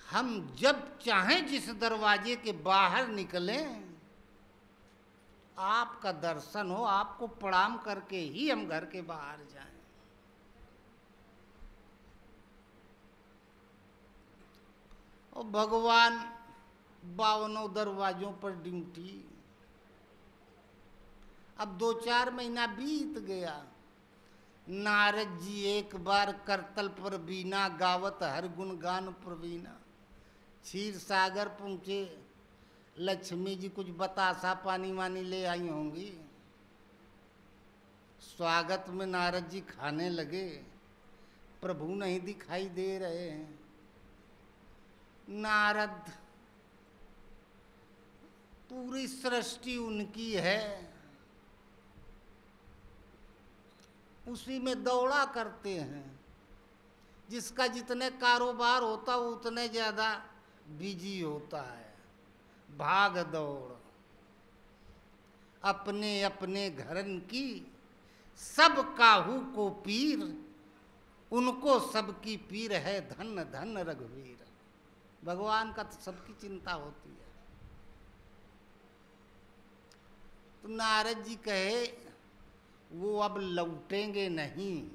हम जब चाहें जिस दरवाजे के बाहर निकलें, आपका दर्शन हो, आपको प्रणाम करके ही हम घर के बाहर जाएं। और भगवान 52 दरवाजों पर ड्यूटी। अब 2-4 महीना बीत गया। नारद जी एक बार करतल पर बीना, गावत हर गुण गान प्रवीणा। क्षीर सागर पहुँचे। लक्ष्मी जी कुछ बतासा पानी वानी ले आई होंगी। स्वागत में नारद जी खाने लगे। प्रभु नहीं दिखाई दे रहे हैं। नारद, पूरी सृष्टि उनकी है, उसी में दौड़ा करते हैं। जिसका जितने कारोबार होता वो उतने ज़्यादा बिजी होता है। भाग दौड़, अपने अपने घरन की सब काहू को पीर, उनको सबकी पीर है धन धन रघुवीर। भगवान का तो सबकी चिंता होती है। तो नारद जी कहे वो अब लौटेंगे नहीं,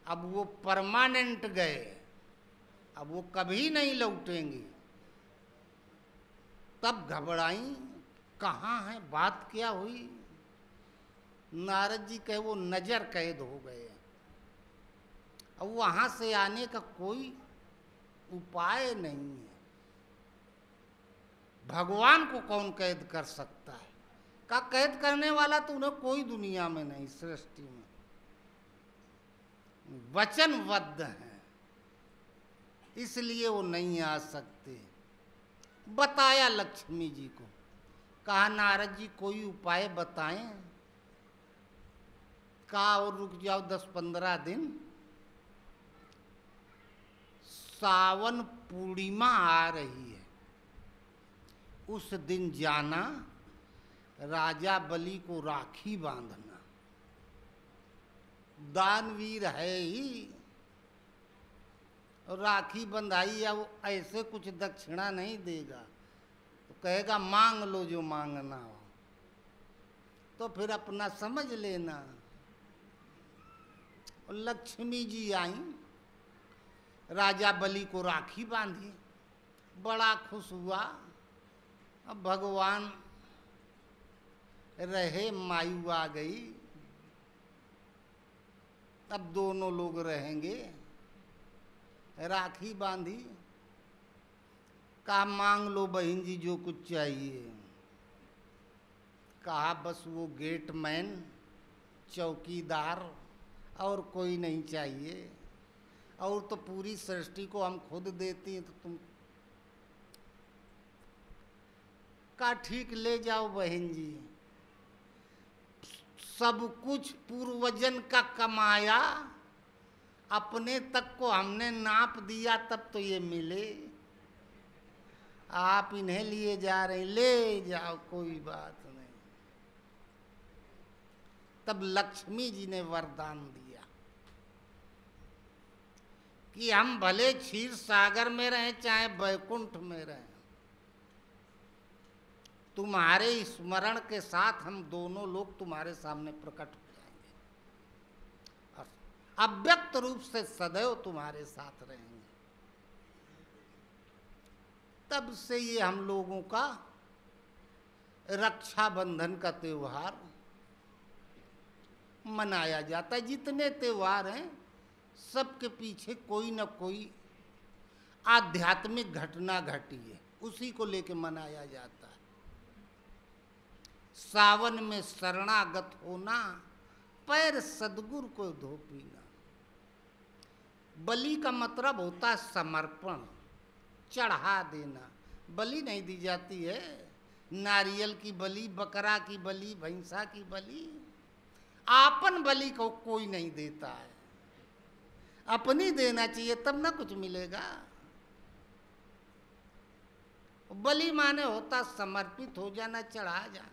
अब वो परमानेंट गए, अब वो कभी नहीं लौटेंगे। तब घबराई, कहाँ है, बात क्या हुई? नारद जी कहे वो नजर कैद हो गए। अब वहां से आने का कोई उपाय नहीं है। भगवान को कौन कैद कर सकता है? का कैद करने वाला तो उन्हें कोई दुनिया में नहीं, सृष्टि में। वचनबद्ध हैं, इसलिए वो नहीं आ सकते। बताया लक्ष्मी जी को, कहा नारद जी कोई उपाय बताएं। कहा और रुक जाओ 10-15 दिन, सावन पूर्णिमा आ रही है, उस दिन जाना, राजा बलि को राखी बांधना। दानवीर है ही, और राखी बंधाई या वो ऐसे कुछ दक्षिणा नहीं देगा, तो कहेगा मांग लो जो मांगना हो। तो फिर अपना समझ लेना। और लक्ष्मी जी आई, राजा बलि को राखी बांधी, बड़ा खुश हुआ। अब भगवान रहे, मायू आ गई, अब दोनों लोग रहेंगे। राखी बांधी, कहा मांग लो बहन जी जो कुछ चाहिए। कहा बस वो गेटमैन, चौकीदार, और कोई नहीं चाहिए। और तो पूरी सृष्टि को हम खुद देती हैं, तो तुम। का ठीक, ले जाओ बहन जी, सब कुछ पूर्वजन का कमाया, अपने तक को हमने नाप दिया तब तो ये मिले। आप इन्हें लिए जा रहे हैं, ले जाओ, कोई बात नहीं। तब लक्ष्मी जी ने वरदान दिया कि हम भले क्षीर सागर में रहें चाहे वैकुंठ में रहें, तुम्हारे स्मरण के साथ हम दोनों लोग तुम्हारे सामने प्रकट हो जाएंगे और अव्यक्त रूप से सदैव तुम्हारे साथ रहेंगे। तब से ये हम लोगों का रक्षाबंधन का त्योहार मनाया जाता है। जितने त्योहार हैं सबके पीछे कोई न कोई आध्यात्मिक घटना घटी है, उसी को लेके मनाया जाता है। सावन में शरणागत होना, पैर सदगुरु को धो पीना। बलि का मतलब होता है समर्पण, चढ़ा देना। बलि नहीं दी जाती है, नारियल की बलि, बकरा की बलि, भैंसा की बलि, आपन बलि को कोई नहीं देता है। अपनी देना चाहिए तब ना कुछ मिलेगा। बलि माने होता समर्पित हो जाना, चढ़ा जाना।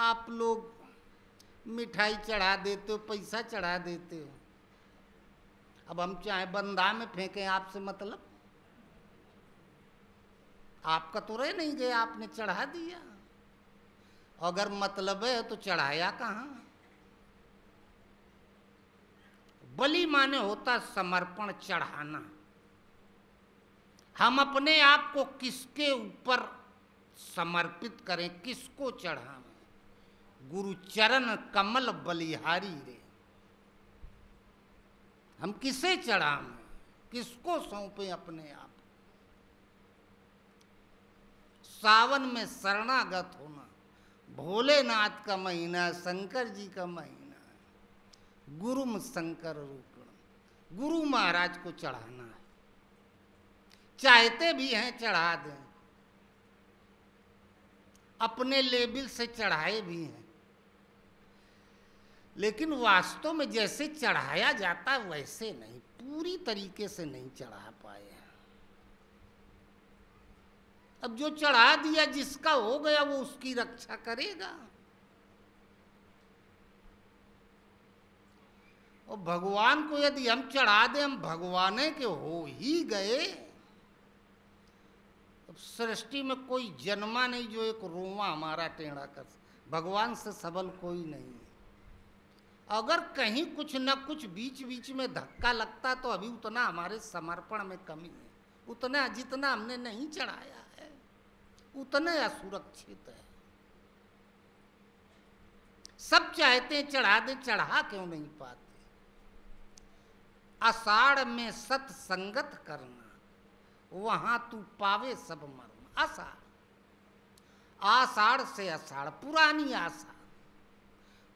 आप लोग मिठाई चढ़ा देते हो, पैसा चढ़ा देते हो, अब हम चाहे बंदा में फेंकें, आपसे मतलब? आपका तो रह नहीं गया, आपने चढ़ा दिया। अगर मतलब है तो चढ़ाया कहाँ? बलि माने होता समर्पण, चढ़ाना। हम अपने आप को किसके ऊपर समर्पित करें, किसको चढ़ाएं? गुरु चरण कमल बलिहारी रे। हम किसे चढ़ाएं, किसको सौंपे अपने आप? सावन में शरणागत होना, भोलेनाथ का महीना, शंकर जी का महीना, गुरुम शंकर रूपण, गुरु महाराज को चढ़ाना है। चाहते भी हैं चढ़ा दें, अपने लेवल से चढ़ाए भी हैं, लेकिन वास्तव में जैसे चढ़ाया जाता वैसे नहीं, पूरी तरीके से नहीं चढ़ा पाए। अब जो चढ़ा दिया, जिसका हो गया वो उसकी रक्षा करेगा। और भगवान को यदि हम चढ़ा दें, हम भगवाने के हो ही गए। अब सृष्टि में कोई जन्मा नहीं जो एक रोमा हमारा टेढ़ा कर, भगवान से सबल कोई नहीं। अगर कहीं कुछ न कुछ बीच बीच में धक्का लगता तो अभी उतना हमारे समर्पण में कमी है, उतना जितना हमने नहीं चढ़ाया है उतने असुरक्षित है। सब चाहते हैं चढ़ा दें, चढ़ा क्यों नहीं पाते? आषाढ़ में सत्संगत करना, वहां तू पावे सब मर्म। आषाढ़, आषाढ़ से आषाढ़, पुरानी आषाढ़।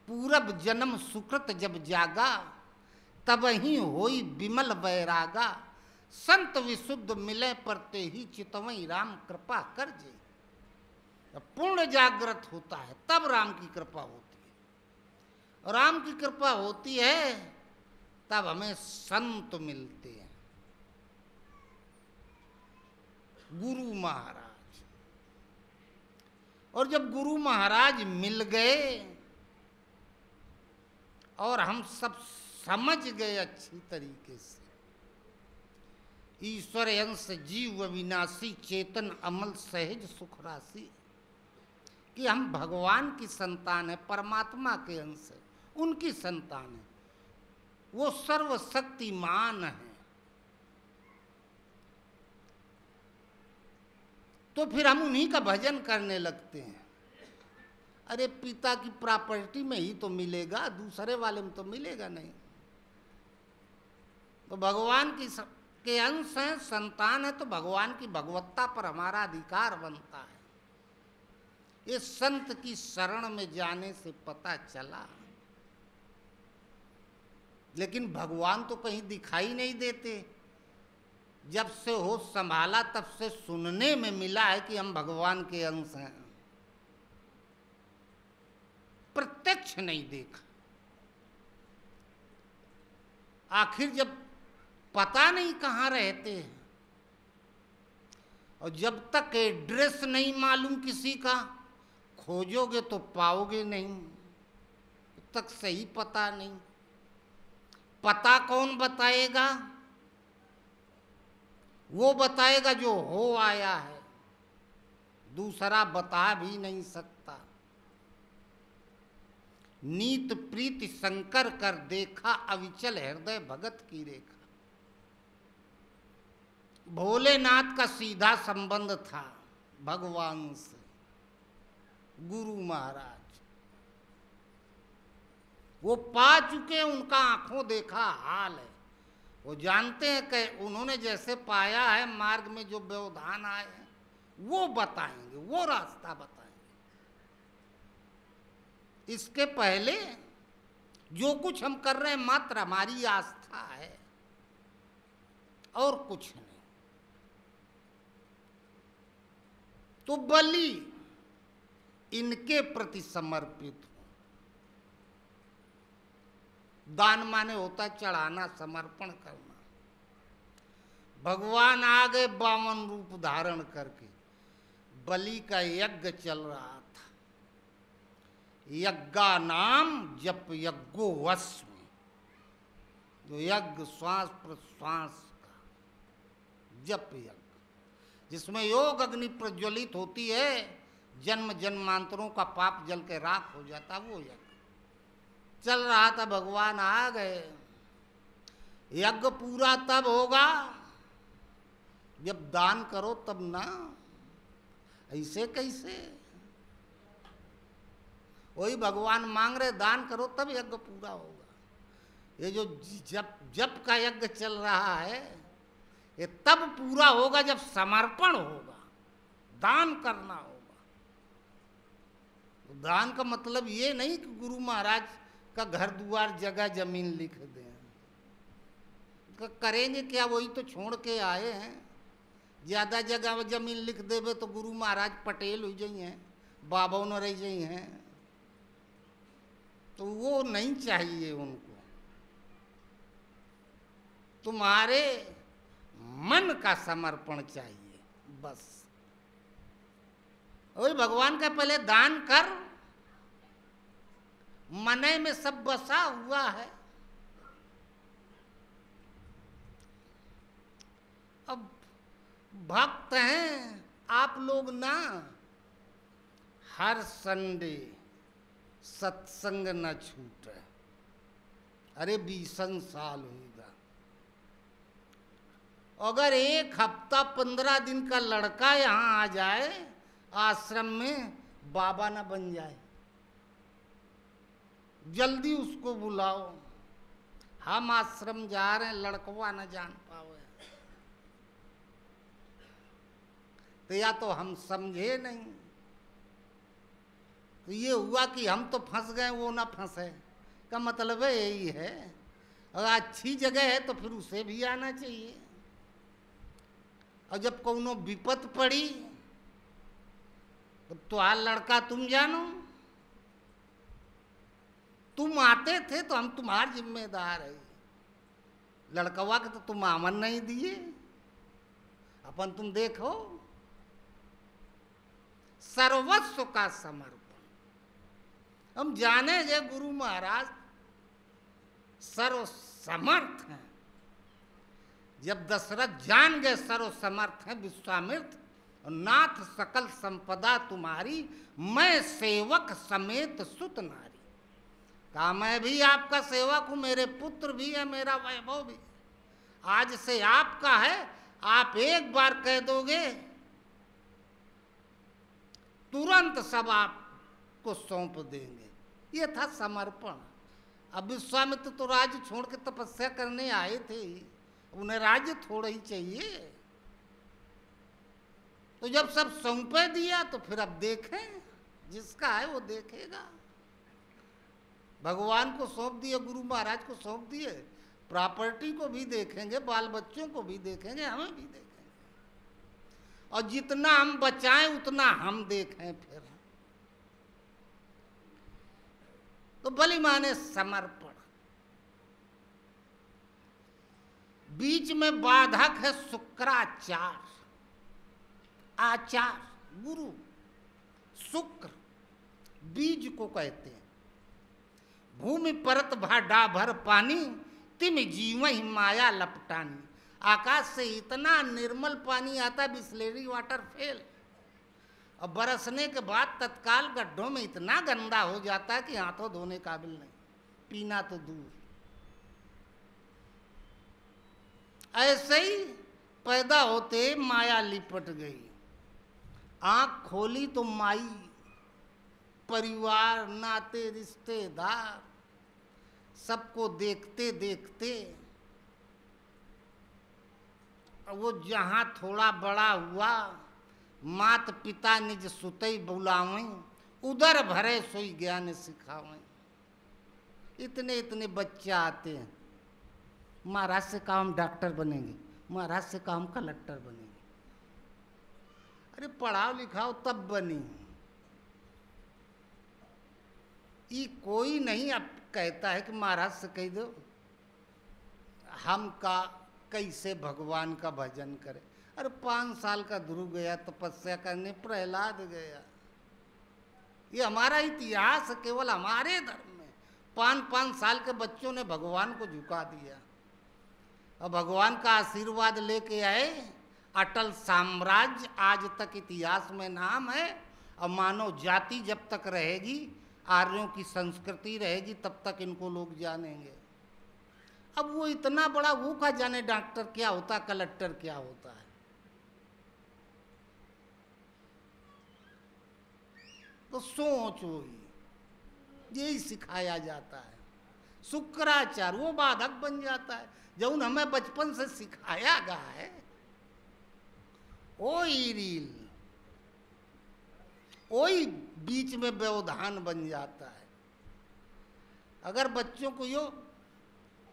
पूरब जन्म सुकृत जब जागा, तब ही होई विमल वैरागा। संत विशुद्ध मिले परते ही, चितवई राम कृपा कर जे। पूर्ण जागृत होता है तब राम की कृपा होती है। राम की कृपा होती है तब हमें संत मिलते हैं, गुरु महाराज। और जब गुरु महाराज मिल गए और हम सब समझ गए अच्छी तरीके से, ईश्वर अंश जीव अविनाशी, चेतन अमल सहज सुख राशि, कि हम भगवान की संतान है, परमात्मा के अंश है, उनकी संतान है, वो सर्वशक्तिमान है। तो फिर हम उन्हीं का भजन करने लगते हैं। अरे पिता की प्रॉपर्टी में ही तो मिलेगा, दूसरे वाले में तो मिलेगा नहीं। तो भगवान के अंश हैं, संतान है, तो भगवान की भगवत्ता पर हमारा अधिकार बनता है। ये संत की शरण में जाने से पता चला। लेकिन भगवान तो कहीं दिखाई नहीं देते। जब से होश संभाला तब से सुनने में मिला है कि हम भगवान के अंश हैं, प्रत्यक्ष नहीं देखा। आखिर जब पता नहीं कहाँ रहते हैं, और जब तक एड्रेस नहीं मालूम किसी का, खोजोगे तो पाओगे नहीं। तब तक सही पता नहीं। पता कौन बताएगा? वो बताएगा जो हो आया है, दूसरा बता भी नहीं सकता। नीत प्रीति शंकर कर देखा, अविचल हृदय भगत की रेखा। भोलेनाथ का सीधा संबंध था भगवान से, गुरु महाराज। वो पा चुके, उनका आंखों देखा हाल है। वो जानते हैं कि उन्होंने जैसे पाया है, मार्ग में जो व्यवधान आए हैं वो बताएंगे, वो रास्ता बताएंगे। इसके पहले जो कुछ हम कर रहे हैं मात्र हमारी आस्था है और कुछ नहीं। तो बलि इनके प्रति समर्पित हो। दान माने होता है चढ़ाना, समर्पण करना। भगवान आ गए 52 रूप धारण करके। बलि का यज्ञ चल रहा था। यज्ञा नाम जप यज्ञो वस्म, जो यज्ञ श्वास प्रश्वास का जप यज्ञ, जिसमें योग अग्नि प्रज्वलित होती है, जन्म जन्मांतरों का पाप जल के राख हो जाता, वो यज्ञ चल रहा था। भगवान आ गए। यज्ञ पूरा तब होगा जब दान करो, तब ना, ऐसे कैसे? वही भगवान मांग रहे, दान करो तब यज्ञ पूरा होगा। ये जो जप का यज्ञ चल रहा है, ये तब पूरा होगा जब समर्पण होगा, दान करना होगा। तो दान का मतलब ये नहीं कि गुरु महाराज का घर द्वार जगह जमीन लिख दें। करेंगे क्या? वही तो छोड़ के आए हैं। ज्यादा जगह जमीन लिख देवे तो गुरु महाराज पटेल हो जाई हैं, बाबा न रह जाई हैं, तो वो नहीं चाहिए उनको। तुम्हारे मन का समर्पण चाहिए बस। वही भगवान का पहले दान कर, मने में सब बसा हुआ है। अब भक्त हैं आप लोग ना, हर संडे सत्संग न छूटे। अरे 20 साल होगा। अगर एक हफ्ता 15 दिन का लड़का यहाँ आ जाए आश्रम में, बाबा ना बन जाए, जल्दी उसको बुलाओ। हम आश्रम जा रहे हैं, लड़कवा न जान पावे, तो या तो हम समझे नहीं, तो ये हुआ कि हम तो फंस गए, वो ना फंसे, का मतलब है यही है। अगर अच्छी जगह है तो फिर उसे भी आना चाहिए। और जब कोनो विपत पड़ी तो तुम्हारा लड़का तुम जानो, तुम आते थे तो हम तुम्हारे जिम्मेदार है। लड़कवा के तो तुम आमन नहीं दिए, अपन तुम देखो। सर्वस्व का समर्पण। हम जाने जे गुरु महाराज सर्व समर्थ हैं। जब दशरथ जान गए सर्व समर्थ हैं, विश्वामित्र, नाथ सकल संपदा तुम्हारी, मैं सेवक समेत सुत नारी। कहा मैं भी आपका सेवक हूं, मेरे पुत्र भी है, मेरा वैभव भी आज से आपका है। आप एक बार कह दोगे तुरंत सब आपको सौंप देंगे। ये था समर्पण। अब विश्वामित्र तो राज्य छोड़ के तपस्या करने आए थे, उन्हें राज्य थोड़ा ही चाहिए। तो जब सब सौंपे दिया तो फिर अब देखें, जिसका है वो देखेगा। भगवान को सौंप दिए, गुरु महाराज को सौंप दिए, प्रॉपर्टी को भी देखेंगे, बाल बच्चों को भी देखेंगे, हमें भी देखेंगे। और जितना हम बचाएं उतना हम देखें। फिर तो बलि माने समर्पण। बीच में बाधक है शुक्राचार, आचार, गुरु। शुक्र बीज को कहते हैं। भूमि परत भाडा भर पानी, तिम जीव ही माया लपटानी। आकाश से इतना निर्मल पानी आता, बिस्लेरी वाटर फेल, और बरसने के बाद तत्काल गड्ढों में इतना गंदा हो जाता है कि हाथों धोने काबिल नहीं, पीना तो दूर। ऐसे ही पैदा होते माया लिपट गई। आंख खोली तो माई, परिवार, नाते, रिश्तेदार, सबको देखते देखते वो जहाँ थोड़ा बड़ा हुआ, मात पिता निज सुतई बुलावें, उधर भरे सोई ज्ञान सिखावें। इतने इतने बच्चे आते हैं, महाराज से कहा हम डॉक्टर बनेंगे, महाराज से कहा हम कलेक्टर बनेंगे। अरे पढ़ाओ लिखाओ तब बनी। ये कोई नहीं अब कहता है कि महाराज से कह दो हम का कैसे भगवान का भजन करें। अरे 5 साल का ध्रुव गया तपस्या करने, प्रहलाद गया। ये हमारा इतिहास है, केवल हमारे धर्म में 5-5 साल के बच्चों ने भगवान को झुका दिया और भगवान का आशीर्वाद लेके आए। अटल साम्राज्य आज तक इतिहास में नाम है और मानव जाति जब तक रहेगी, आर्यों की संस्कृति रहेगी, तब तक इनको लोग जानेंगे। अब वो इतना बड़ा, वो का जाने डॉक्टर क्या होता है, कलेक्टर क्या होता है। तो सोच वही यही सिखाया जाता है। शुक्राचार्य वो बाधक बन जाता है जो हमें बचपन से सिखाया गया है। वही रील वही बीच में व्यवधान बन जाता है। अगर बच्चों को यो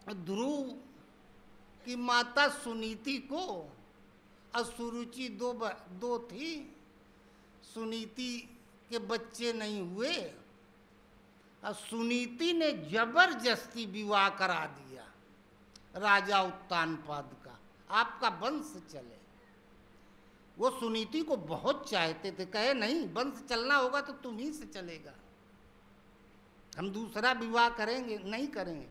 ध्रुव की माता सुनीति को और सुरुचि दो थी, सुनीति के बच्चे नहीं हुए और सुनीति ने जबरदस्ती विवाह करा दिया राजा उत्तानपाद का, आपका वंश चले। वो सुनीति को बहुत चाहते थे, कहे नहीं वंश चलना होगा तो तुम ही से चलेगा, हम दूसरा विवाह करेंगे नहीं करेंगे।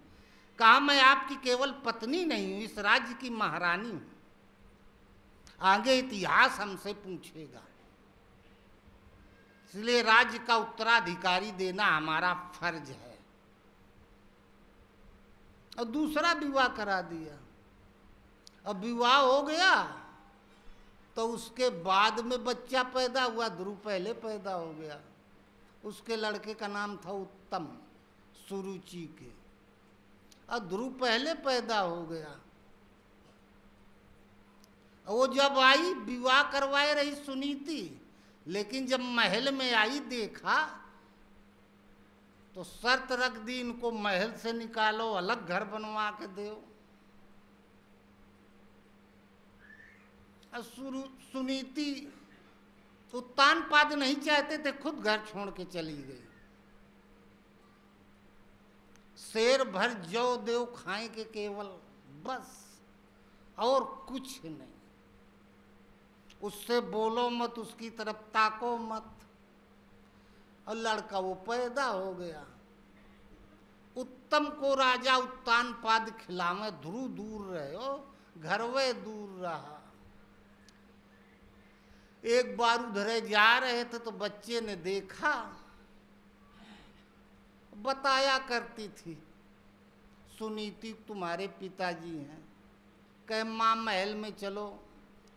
कहा मैं आपकी केवल पत्नी नहीं हूं, इस राज्य की महारानी हूं, आगे इतिहास हमसे पूछेगा, इसलिए राज्य का उत्तराधिकारी देना हमारा फर्ज है। और दूसरा विवाह करा दिया। अब विवाह हो गया तो उसके बाद में बच्चा पैदा हुआ। ध्रुव पहले पैदा हो गया। उसके लड़के का नाम था उत्तम, सुरुचि के। और ध्रुव पहले पैदा हो गया। वो जब आई विवाह करवाए रही सुनीति, लेकिन जब महल में आई देखा तो शर्त रख दी इनको महल से निकालो, अलग घर बनवा के दो। सुनीति उत्तानपाद नहीं चाहते थे, खुद घर छोड़ के चली गई। शेर भर जौ देव खाएंगे केवल, बस और कुछ नहीं। उससे बोलो मत, उसकी तरफ ताको मत। और लड़का वो पैदा हो गया। उत्तम को राजा उत्तानपाद खिलावे, ध्रुव दूर रहे हो, घरवे दूर रहा। एक बार उधरे जा रहे थे तो बच्चे ने देखा, बताया करती थी सुनीति तुम्हारे पिताजी हैं। कहे माँ महल में चलो,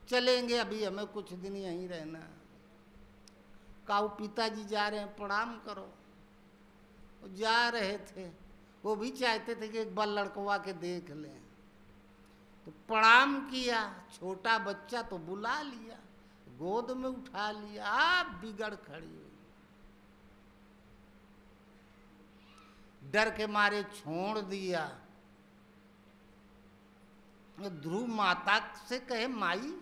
चलेंगे, अभी हमें कुछ दिन यहीं रहना। काऊ पिताजी जा रहे हैं, प्रणाम करो। वो जा रहे थे, वो भी चाहते थे कि एक बार लड़कवा के देख लें, तो प्रणाम किया। छोटा बच्चा तो बुला लिया, गोद में उठा लिया, आप बिगड़ खड़ी हुई। डर के मारे छोड़ दिया। ध्रुव माता से कहे माई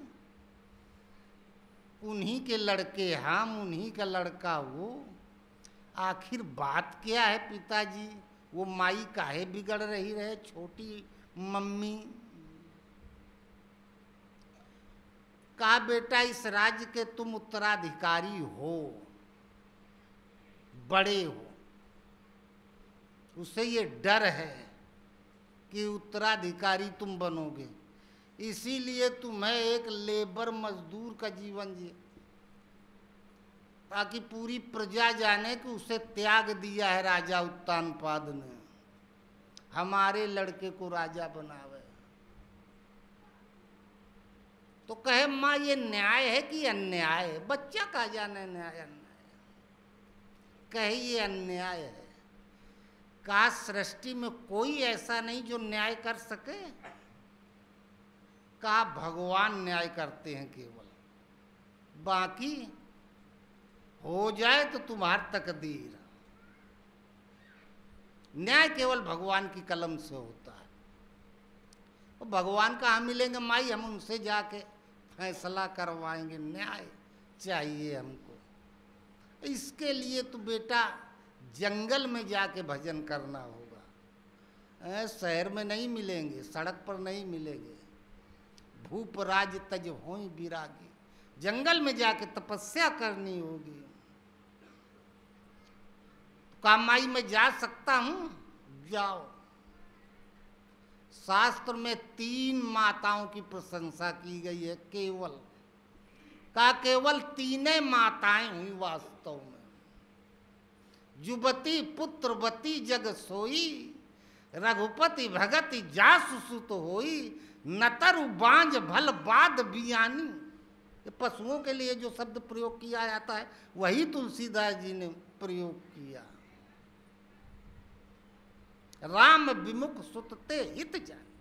उन्हीं के लड़के हम, उन्हीं का लड़का वो, आखिर बात क्या है पिताजी? वो माई काहे बिगड़ रही रहे, छोटी मम्मी। कहा बेटा इस राज्य के तुम उत्तराधिकारी हो, बड़े हो, उसे ये डर है कि उत्तराधिकारी तुम बनोगे, इसीलिए तुम्हें एक लेबर मजदूर का जीवन जिए, ताकि पूरी प्रजा जाने कि उसे त्याग दिया है राजा उत्तानपाद ने, हमारे लड़के को राजा बनावे। तो कहे माँ ये न्याय है कि अन्याय है? बच्चा कहा जाने न्याय अन्याय। कहे ये अन्याय है। का सृष्टि में कोई ऐसा नहीं जो न्याय कर सके? का भगवान न्याय करते हैं केवल, बाकी हो जाए तो तुम्हारी तकदीर। न्याय केवल भगवान की कलम से होता है। तो भगवान कहाँ मिलेंगे माई? हम उनसे जाके फैसला करवाएंगे न्याय। चाहिए हमको। इसके लिए तो बेटा जंगल में जाके भजन करना होगा, शहर में नहीं मिलेंगे, सड़क पर नहीं मिलेंगे। भूप राज तज होई विरागी, जंगल में जाके तपस्या करनी होगी। कामाई में जा सकता हूं, जाओ। शास्त्र में 3 माताओं की प्रशंसा की गई है, केवल का केवल 3 माताएं हुई वास्तव में। जुबती पुत्रवती जग सोई, रघुपति भगति जासु सुत होई, नतरु बांझ भल बाद बियानी। ये पशुओं के लिए जो शब्द प्रयोग किया जाता है वही तुलसीदास जी ने प्रयोग किया। राम विमुख सुतते हित जानी।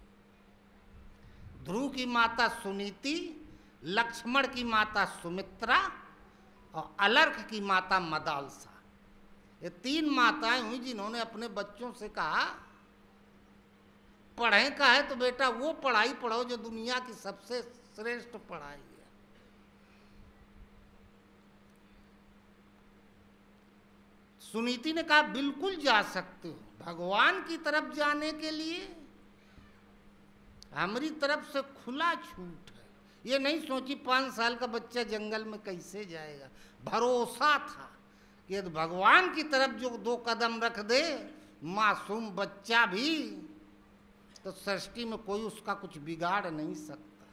ध्रुव की माता सुनीति, लक्ष्मण की माता सुमित्रा और अलर्क की माता मदालसा, ये 3 माताएं हुई जिन्होंने अपने बच्चों से कहा पढ़े का है तो बेटा वो पढ़ाई पढ़ो जो दुनिया की सबसे श्रेष्ठ पढ़ाई है। सुनीति ने कहा बिल्कुल जा सकते हो, भगवान की तरफ जाने के लिए हमारी तरफ से खुला छूट है। ये नहीं सोची 5 साल का बच्चा जंगल में कैसे जाएगा। भरोसा था कि यदि भगवान की तरफ जो 2 कदम रख दे मासूम बच्चा भी, तो सृष्टि में कोई उसका कुछ बिगाड़ नहीं सकता।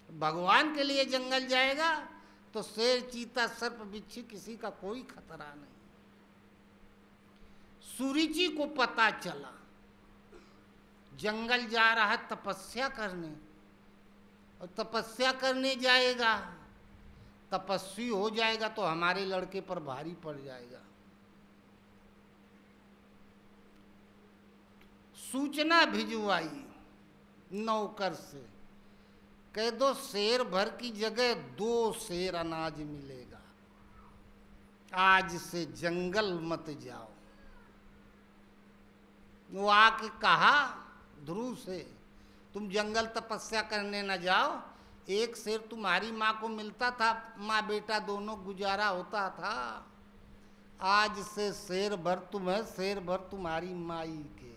भगवान के लिए जंगल जाएगा तो शेर, चीता, सर्प, बिच्छू किसी का कोई खतरा नहीं। सुरुचि को पता चला जंगल जा रहा है तपस्या करने, और तपस्या करने जाएगा, तपस्वी हो जाएगा तो हमारे लड़के पर भारी पड़ जाएगा। सूचना भिजवाई नौकर से, कह दो शेर भर की जगह 2 शेर अनाज मिलेगा, आज से जंगल मत जाओ। वो आके कहा ध्रुव से, तुम जंगल तपस्या करने न जाओ, 1 शेर तुम्हारी माँ को मिलता था, माँ बेटा दोनों गुजारा होता था, आज से शेर भर तुम्हें, शेर भर तुम्हारी माई के,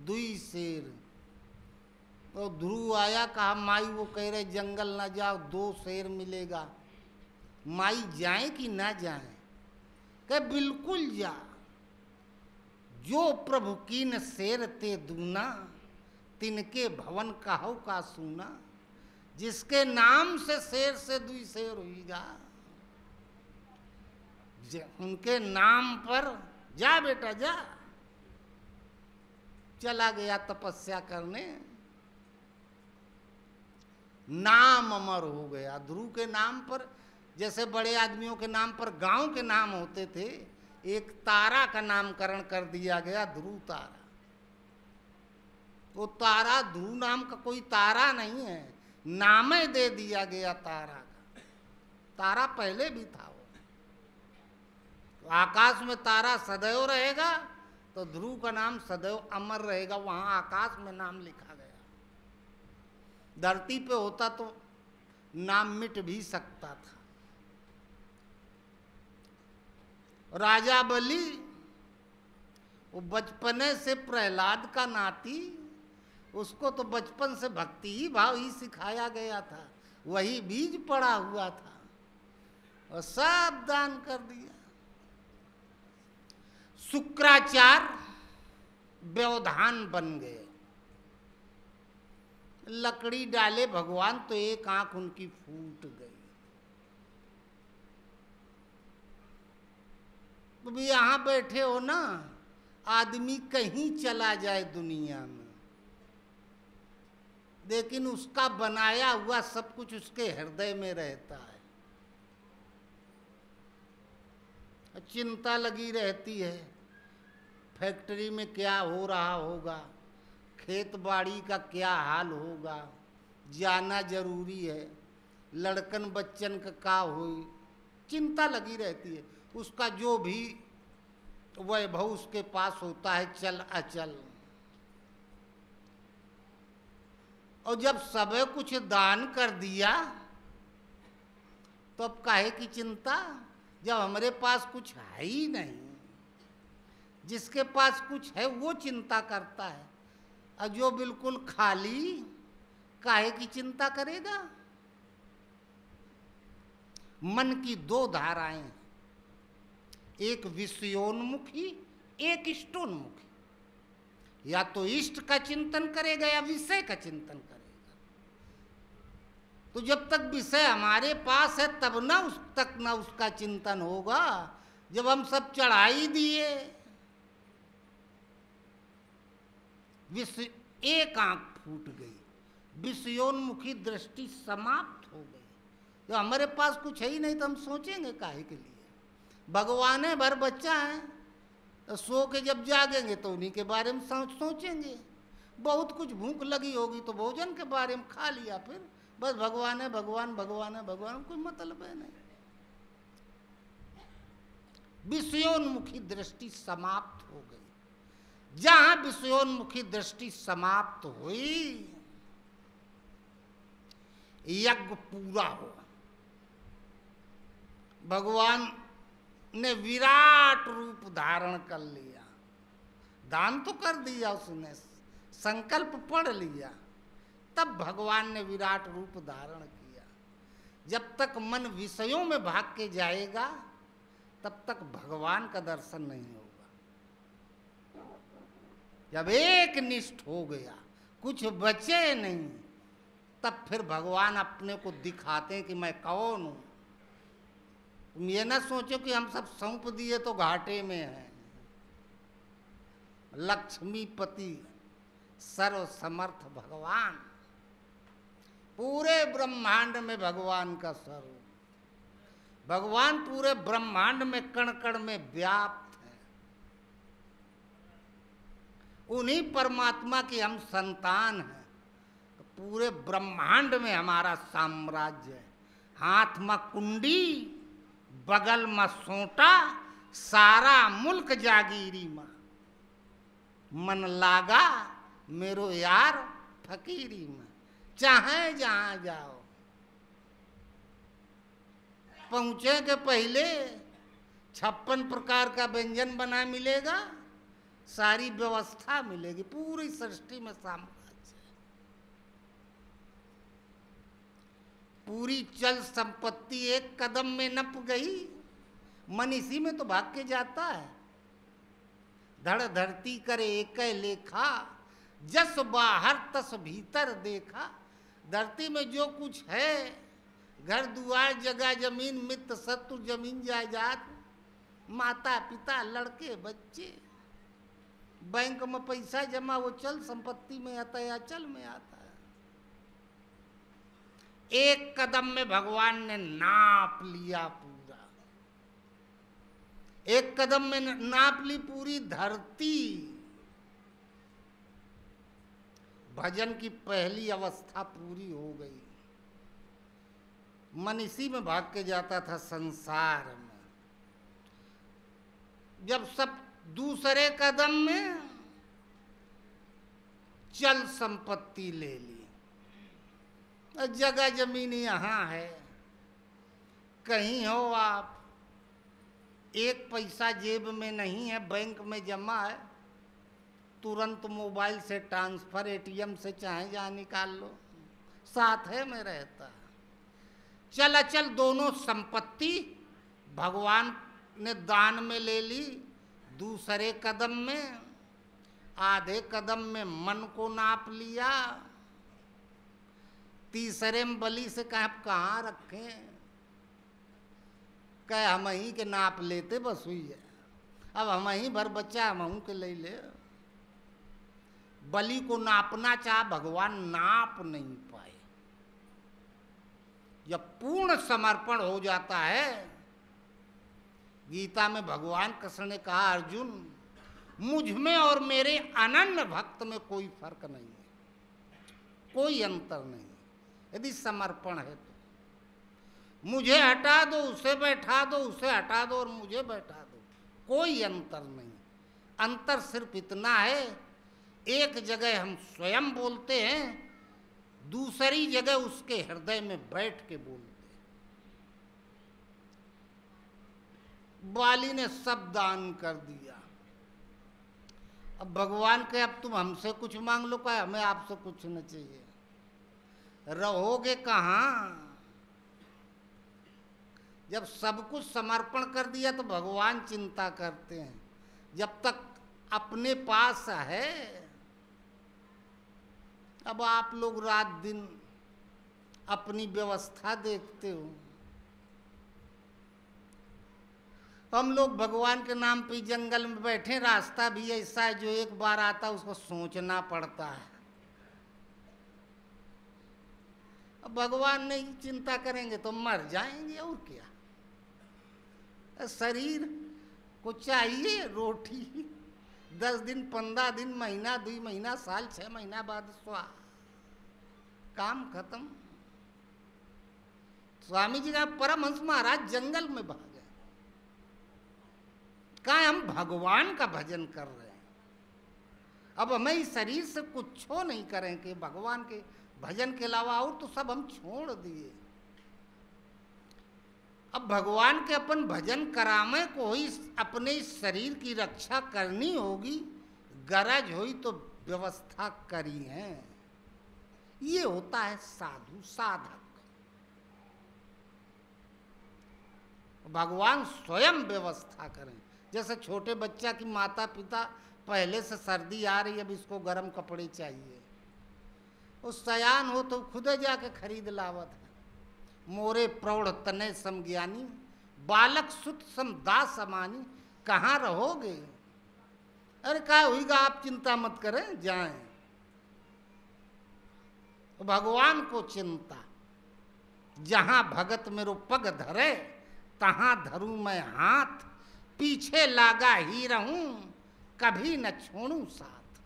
2 शेर। तो ध्रुव आया, कहा माई वो कह रहे जंगल ना जाओ, 2 शेर मिलेगा, माई जाए कि ना जाए? कह बिल्कुल जा, जो प्रभु कीन शेर ते दूना, तिनके भवन कहो का सुना। जिसके नाम से शेर से 2 शेर हुईगा, उनके नाम पर जा बेटा जा। चला गया तपस्या करने, नाम अमर हो गया। ध्रुव के नाम पर, जैसे बड़े आदमियों के नाम पर गांव के नाम होते थे, एक तारा का नामकरण कर दिया गया, ध्रुव तारा। वो तारा ध्रुव नाम का कोई तारा नहीं है, नाम ही दे दिया गया तारा का। तारा पहले भी था वो। तो आकाश में तारा सदैव रहेगा, तो ध्रुव का नाम सदैव अमर रहेगा, वहां आकाश में नाम लिखा गया। धरती पे होता तो नाम मिट भी सकता था। राजा बलि, वो बचपने से प्रहलाद का नाती, उसको तो बचपन से भक्ति ही भाव ही सिखाया गया था, वही बीज पड़ा हुआ था और सब दान कर दिया। शुक्राचार्य व्यवधान बन गए, लकड़ी डाले भगवान तो एक आंख उनकी फूट गई। तो भी यहां बैठे हो ना, आदमी कहीं चला जाए दुनिया में, लेकिन उसका बनाया हुआ सब कुछ उसके हृदय में रहता है। चिंता लगी रहती है, फैक्ट्री में क्या हो रहा होगा, खेत बाड़ी का क्या हाल होगा, जाना जरूरी है, लड़कन बच्चन का होई, चिंता लगी रहती है। उसका जो भी वैभव उसके पास होता है, चल अचल। और जब सब कुछ दान कर दिया तो अब काहे की चिंता, जब हमारे पास कुछ है ही नहीं। जिसके पास कुछ है वो चिंता करता है, और जो बिल्कुल खाली काहे की चिंता करेगा। मन की दो धाराएं हैं, एक विषयोन्मुखी, एक इष्टोन्मुखी। या तो इष्ट का चिंतन करेगा या विषय का चिंतन करेगा। तो जब तक विषय हमारे पास है तब ना उस तक ना उसका चिंतन होगा। जब हम सब चढ़ा ही दिए, विषय एक आंख फूट गई, विषयोन्मुखी दृष्टि समाप्त हो गई। जब हमारे पास कुछ है ही नहीं तो हम सोचेंगे काहे के लिए। भगवान है, भर बच्चा है, तो सो के जब जागेंगे तो उन्हीं के बारे में सोचेंगे। बहुत कुछ भूख लगी होगी तो भोजन के बारे में खा लिया, फिर बस भगवान है, भगवान भगवान है, भगवान, कोई मतलब है नहीं। विषयोन्मुखी दृष्टि समाप्त हो गई। जहां विषयोन्मुखी दृष्टि समाप्त हुई, यज्ञ पूरा हुआ। भगवान ने विराट रूप धारण कर लिया। दान तो कर दिया उसने, संकल्प पढ़ लिया, तब भगवान ने विराट रूप धारण किया। जब तक मन विषयों में भाग के जाएगा तब तक भगवान का दर्शन नहीं होगा। जब एक निष्ठ हो गया, कुछ बचे नहीं, तब फिर भगवान अपने को दिखाते हैं कि मैं कौन हूं। तुम ये ना सोचो कि हम सब सौंप दिए तो घाटे में हैं। लक्ष्मीपति सर्व समर्थ भगवान, पूरे ब्रह्मांड में भगवान का स्वरूप। भगवान पूरे ब्रह्मांड में कण कण में व्याप्त है। उन्हीं परमात्मा की हम संतान हैं। तो पूरे ब्रह्मांड में हमारा साम्राज्य है। हाथ में कुंडी, बगल में सोटा, सारा मुल्क जागीरी मां। मन लागा मेरो यार फकीरी में, चाहे जहां जाओ। पहुंचे के पहले 56 प्रकार का व्यंजन बना मिलेगा, सारी व्यवस्था मिलेगी, पूरी सृष्टि में साम्राज्य है। पूरी चल संपत्ति एक कदम में नप गई। मन इसी में तो भाग के जाता है। धड़ धरती करे एक लेखा, जस बाहर तस भीतर देखा। धरती में जो कुछ है, घर दुआर जगह जमीन, मित्र शत्रु जमीन जायदाद, माता पिता लड़के बच्चे, बैंक में पैसा जमा, वो चल संपत्ति में आता है या चल में आता है। एक कदम में भगवान ने नाप लिया पूरा। एक कदम में नाप ली पूरी धरती। भजन की पहली अवस्था पूरी हो गई। मन इसी में भाग के जाता था संसार में। जब सब दूसरे कदम में चल संपत्ति ले ली, जगह जमीन यहाँ है, कहीं हो आप, एक पैसा जेब में नहीं है, बैंक में जमा है, तुरंत मोबाइल से ट्रांसफर, एटीएम से चाहे जहाँ निकाल लो, साथ है में रहता। चल अचल दोनों संपत्ति भगवान ने दान में ले ली। दूसरे कदम में, आधे कदम में मन को नाप लिया। तीसरे में बलि से कहा आप कहाँ रखें, कहे हम ही के नाप लेते बस हुई है, अब हम ही भर बच्चा हम के ले ले। बलि को नापना चाह, भगवान नाप नहीं पाए। जब पूर्ण समर्पण हो जाता है, गीता में भगवान कृष्ण ने कहा, अर्जुन मुझ में और मेरे अनन्य भक्त में कोई फर्क नहीं है, कोई अंतर नहीं। यदि समर्पण है तो मुझे हटा दो, उसे बैठा दो, उसे हटा दो और मुझे बैठा दो, कोई अंतर नहीं। अंतर सिर्फ इतना है, एक जगह हम स्वयं बोलते हैं, दूसरी जगह उसके हृदय में बैठ के बोलते हैं। बाली ने सब दान कर दिया। अब भगवान के अब तुम हमसे कुछ मांग लो, क्या हमें आपसे कुछ न चाहिए, रहोगे कहाँ? जब सब कुछ समर्पण कर दिया तो भगवान चिंता करते हैं, जब तक अपने पास है। अब आप लोग रात दिन अपनी व्यवस्था देखते हो, हम लोग भगवान के नाम पे जंगल में बैठे, रास्ता भी ऐसा है जो एक बार आता है उसको सोचना पड़ता है। अब भगवान नहीं चिंता करेंगे तो मर जाएंगे, और क्या। शरीर को चाहिए रोटी, 10 दिन 15 दिन महीना 2 महीना साल 6 महीना बाद स्वाहा, काम खत्म। स्वामी जी का परमहंस महाराज जंगल में भागे, कहा हम भगवान का भजन कर रहे हैं, अब हमें इस शरीर से कुछ नहीं करें कि भगवान के भजन के अलावा, और तो सब हम छोड़ दिए। अब भगवान के अपन भजन करामे को ही अपने इस शरीर की रक्षा करनी होगी, गरज हुई तो व्यवस्था करी है। ये होता है साधु साधक। भगवान स्वयं व्यवस्था करें। जैसे छोटे बच्चा की माता पिता पहले से सर्दी आ रही, अब इसको गर्म कपड़े चाहिए, उस सयान हो तो खुद जाके खरीद लावत है। मोरे प्रौढ़ तने समज्ञानी, बालक सुत सम दास समानी, कहाँ रहोगे? अरे क्या हुईगा, आप चिंता मत करें, जाएं। भगवान को चिंता, जहां भगत मेरो पग धरे तहां धरूं मैं हाथ, पीछे लागा ही रहूं कभी न छोड़ूं साथ।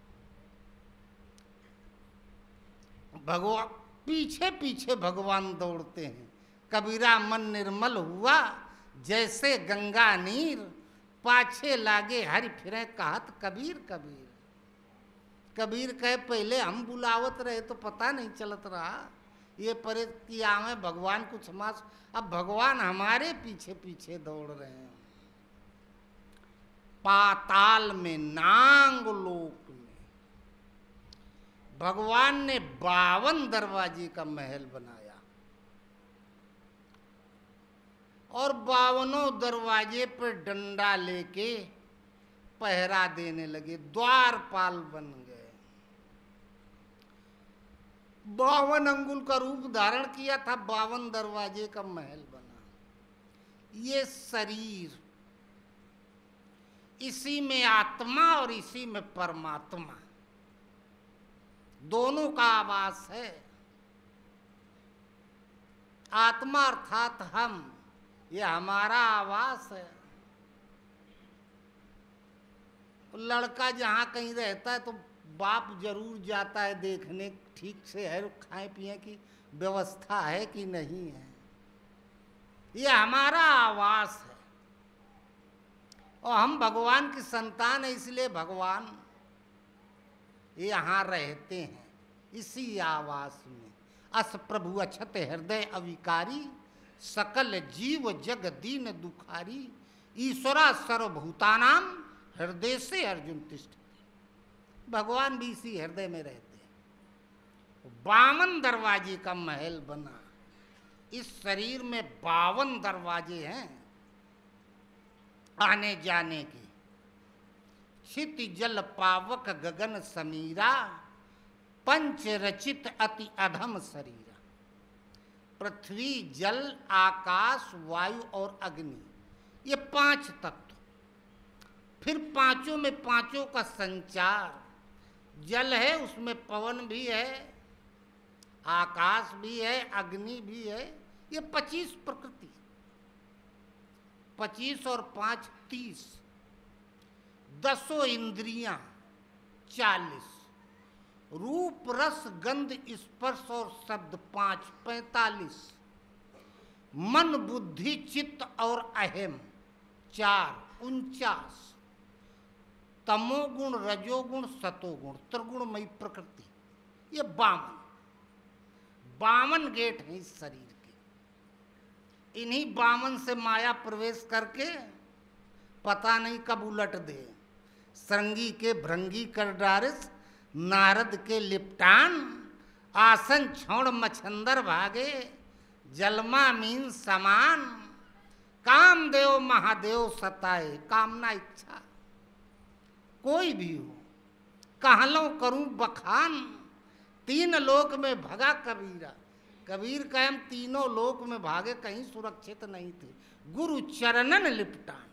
भगवान पीछे पीछे भगवान दौड़ते हैं। कबीरा मन निर्मल हुआ जैसे गंगा नीर, पाछे लागे हरि फिरे कहत कबीर कबीर। कबीर कहे पहले हम बुलावत रहे तो पता नहीं चलत रहा, ये परे किया में भगवान कुछ मास, अब भगवान हमारे पीछे पीछे दौड़ रहे हैं। पाताल में नांग लोक में भगवान ने 52 दरवाजे का महल बनाया, और 52 दरवाजे पर डंडा लेके पहरा देने लगे, द्वारपाल बन गए। 52 अंगुल का रूप धारण किया था, 52 दरवाजे का महल बना। ये शरीर, इसी में आत्मा और इसी में परमात्मा, दोनों का आवास है। आत्मा अर्थात हम, ये हमारा आवास है। लड़का जहाँ कहीं रहता है तो बाप जरूर जाता है देखने ठीक से है, खाए पिए की व्यवस्था है कि नहीं है। ये हमारा आवास है, और हम भगवान की संतान है, इसलिए भगवान यहाँ रहते हैं इसी आवास में। अस प्रभु अछत हृदय अविकारी, सकल जीव जग दीन दुखारी, ईश्वरा सर्वभूतानाम हृदय से अर्जुन तिष्ठ। भगवान भी इसी हृदय में रहते हैं। 52 दरवाजे का महल बना। इस शरीर में 52 दरवाजे हैं आने जाने की। क्षिति जल पावक गगन समीरा, पंच रचित अति अधम शरीरा। पृथ्वी जल आकाश वायु और अग्नि, ये 5 तत्व। फिर पांचों में पांचों का संचार। जल है, उसमें पवन भी है, आकाश भी है, अग्नि भी है। ये 25 प्रकृति, 25 और 5 30, 10 इंद्रियां 40, रूप रस गंध स्पर्श और शब्द 5 45, मन बुद्धि चित्त और अहम 4 49, तमोगुण रजोगुण सतोगुण त्रिगुणमयी प्रकृति, ये 52 गेट हैं इस शरीर के। इन्हीं 52 से माया प्रवेश करके पता नहीं कब उलट दे। श्रृंगी के भृंगी कर डारिस, नारद के लिपटान, आसन छोड़ मछंदर भागे, जलमा मीन समान, कामदेव महादेव सताए। कामना इच्छा कोई भी हो, कहलों करूं बखान, तीन लोक में भगा कबीरा। कबीर का हम तीनों लोक में भागे, कहीं सुरक्षित नहीं थे। गुरु चरणन लिपटान,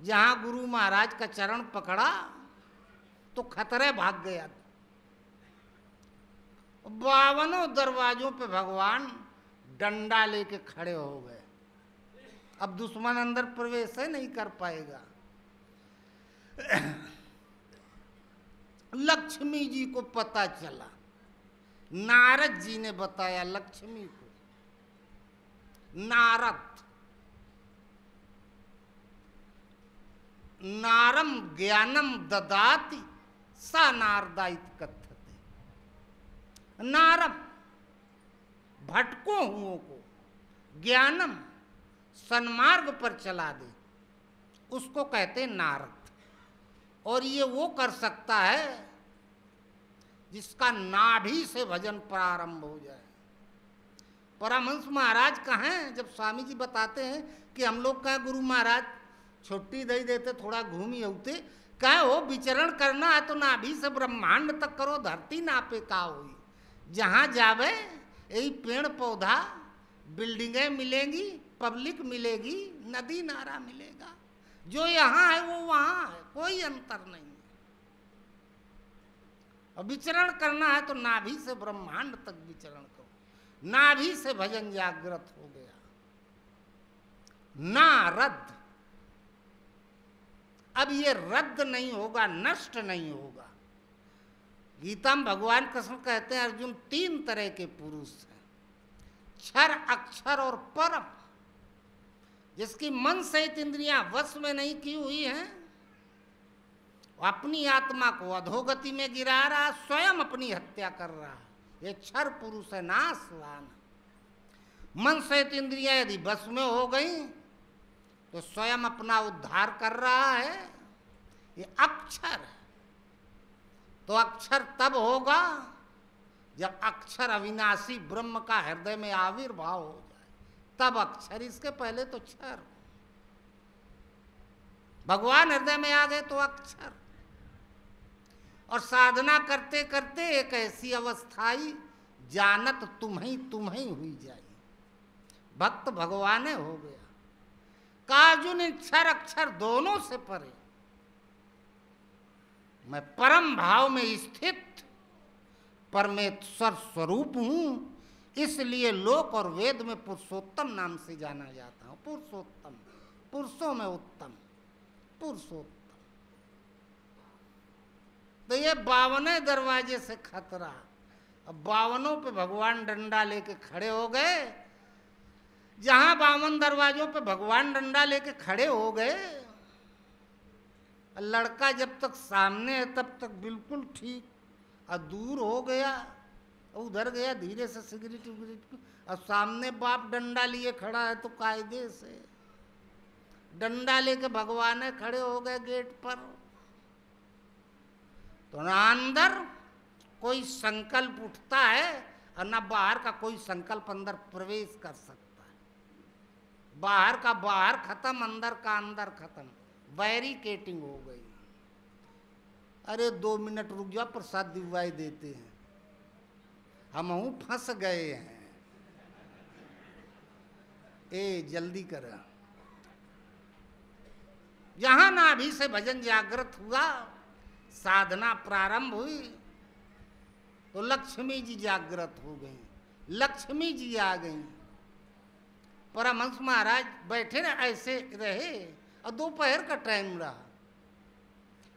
जहां गुरु महाराज का चरण पकड़ा तो खतरे भाग गया। 52 दरवाजों पे भगवान डंडा लेके खड़े हो गए। अब दुश्मन अंदर प्रवेश नहीं कर पाएगा। लक्ष्मी जी को पता चला, नारद जी ने बताया लक्ष्मी को। नारम ज्ञानम ददाति सा नारदाइत कथते। नारम भटको हुओं को ज्ञानम सन्मार्ग पर चला दे, उसको कहते नारद। और ये वो कर सकता है जिसका नाभि से भजन प्रारंभ हो जाए। परमहंस महाराज कहें, जब स्वामी जी बताते हैं कि हम लोग कहें गुरु महाराज छुट्टी दे देते, थोड़ा घूम ही होते, कहे हो विचरण करना है तो नाभि से ब्रह्मांड तक करो, धरती नापे का हुई। जहाँ जावे यही पेड़ पौधा, बिल्डिंगें मिलेंगी, पब्लिक मिलेगी, नदी नारा मिलेगा। जो यहाँ है वो वहाँ है, कोई अंतर नहीं है। और विचरण करना है तो नाभि से ब्रह्मांड तक विचरण करो। नाभि से भजन जागृत हो गया। नारद, अब ये रद्द नहीं होगा, नष्ट नहीं होगा। गीता में भगवान कृष्ण कहते हैं अर्जुन 3 तरह के पुरुष हैं, क्षर, अक्षर और परम। जिसकी मन सहित इंद्रियां वश में नहीं की हुई हैं, वो अपनी आत्मा को अधोगति में गिरा रहा, स्वयं अपनी हत्या कर रहा है। ये क्षर पुरुष है, नाशवान। मन सहित इंद्रियां यदि वश में हो गई तो स्वयं अपना उद्धार कर रहा है। ये अक्षर है। तो अक्षर तब होगा जब अक्षर अविनाशी ब्रह्म का हृदय में आविर्भाव हो जाए, तब अक्षर। इसके पहले तो क्षर। भगवान हृदय में आ गए तो अक्षर। और साधना करते करते एक ऐसी अवस्था आई, जानत तुम्हें हुई जाए, भक्त भगवाने हो गया। काजुन क्षर अक्षर दोनों से परे, मैं परम भाव में स्थित परमेश्वर स्वरूप हूं। इसलिए लोक और वेद में पुरुषोत्तम नाम से जाना जाता हूं। पुरुषोत्तम, पुरुषों में उत्तम, पुरुषोत्तम। तो ये 52 दरवाजे से खतरा। अब 52 पे भगवान डंडा लेके खड़े हो गए। जहां 52 दरवाजों पे भगवान डंडा लेके खड़े हो गए, लड़का जब तक सामने है तब तक बिल्कुल ठीक, और दूर हो गया, उधर गया धीरे से सिगरेट उगरेट, और सामने बाप डंडा लिए खड़ा है तो कायदे से डंडा लेके भगवान खड़े हो गए गेट पर। तो ना अंदर कोई संकल्प उठता है और ना बाहर का कोई संकल्प अंदर प्रवेश कर सकता है। बाहर का बाहर खत्म, अंदर का अंदर खत्म, बैरिकेटिंग हो गई। अरे 2 मिनट रुक जाओ, प्रसाद दिलवाई देते हैं, हम फंस गए हैं। ए जल्दी कर। जहां नाभि से भजन जागृत हुआ, साधना प्रारंभ हुई, तो लक्ष्मी जी जागृत हो गई, लक्ष्मी जी आ गई। परमहंस महाराज बैठे ना, ऐसे रहे, और दोपहर का टाइम रहा।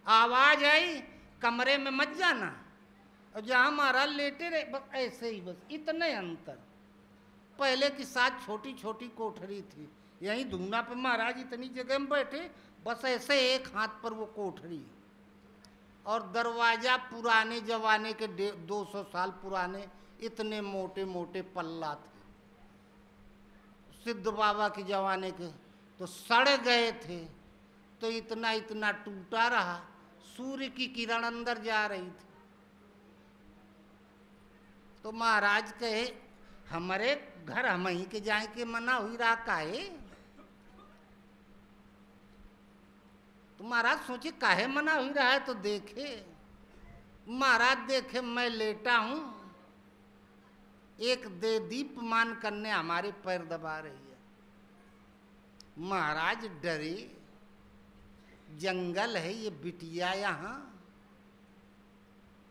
आवाज आई कमरे में मत जाना, और जहां महाराज लेटे रहे बस ऐसे ही, बस इतने अंतर। पहले की साथ छोटी छोटी कोठरी थी, यहीं धुंगना पे महाराज इतनी जगह में बैठे, बस ऐसे एक हाथ पर वो कोठरी, और दरवाजा पुराने जमाने के 200 साल पुराने, इतने मोटे मोटे पल्ला थे, सिद्ध बाबा के जमाने के, तो सड़ गए थे। तो इतना इतना टूटा रहा, सूर्य की किरण अंदर जा रही थी। तो महाराज कहे हमारे घर हम ही के जाए के मना हुई रहा काहे। तो महाराज सोचे काहे मना हुई रहा है, तो देखे महाराज देखे मैं लेटा हूं, एक दे दीपमान कन्या हमारे पैर दबा रही है। महाराज डरे, जंगल है ये बिटिया, यहाँ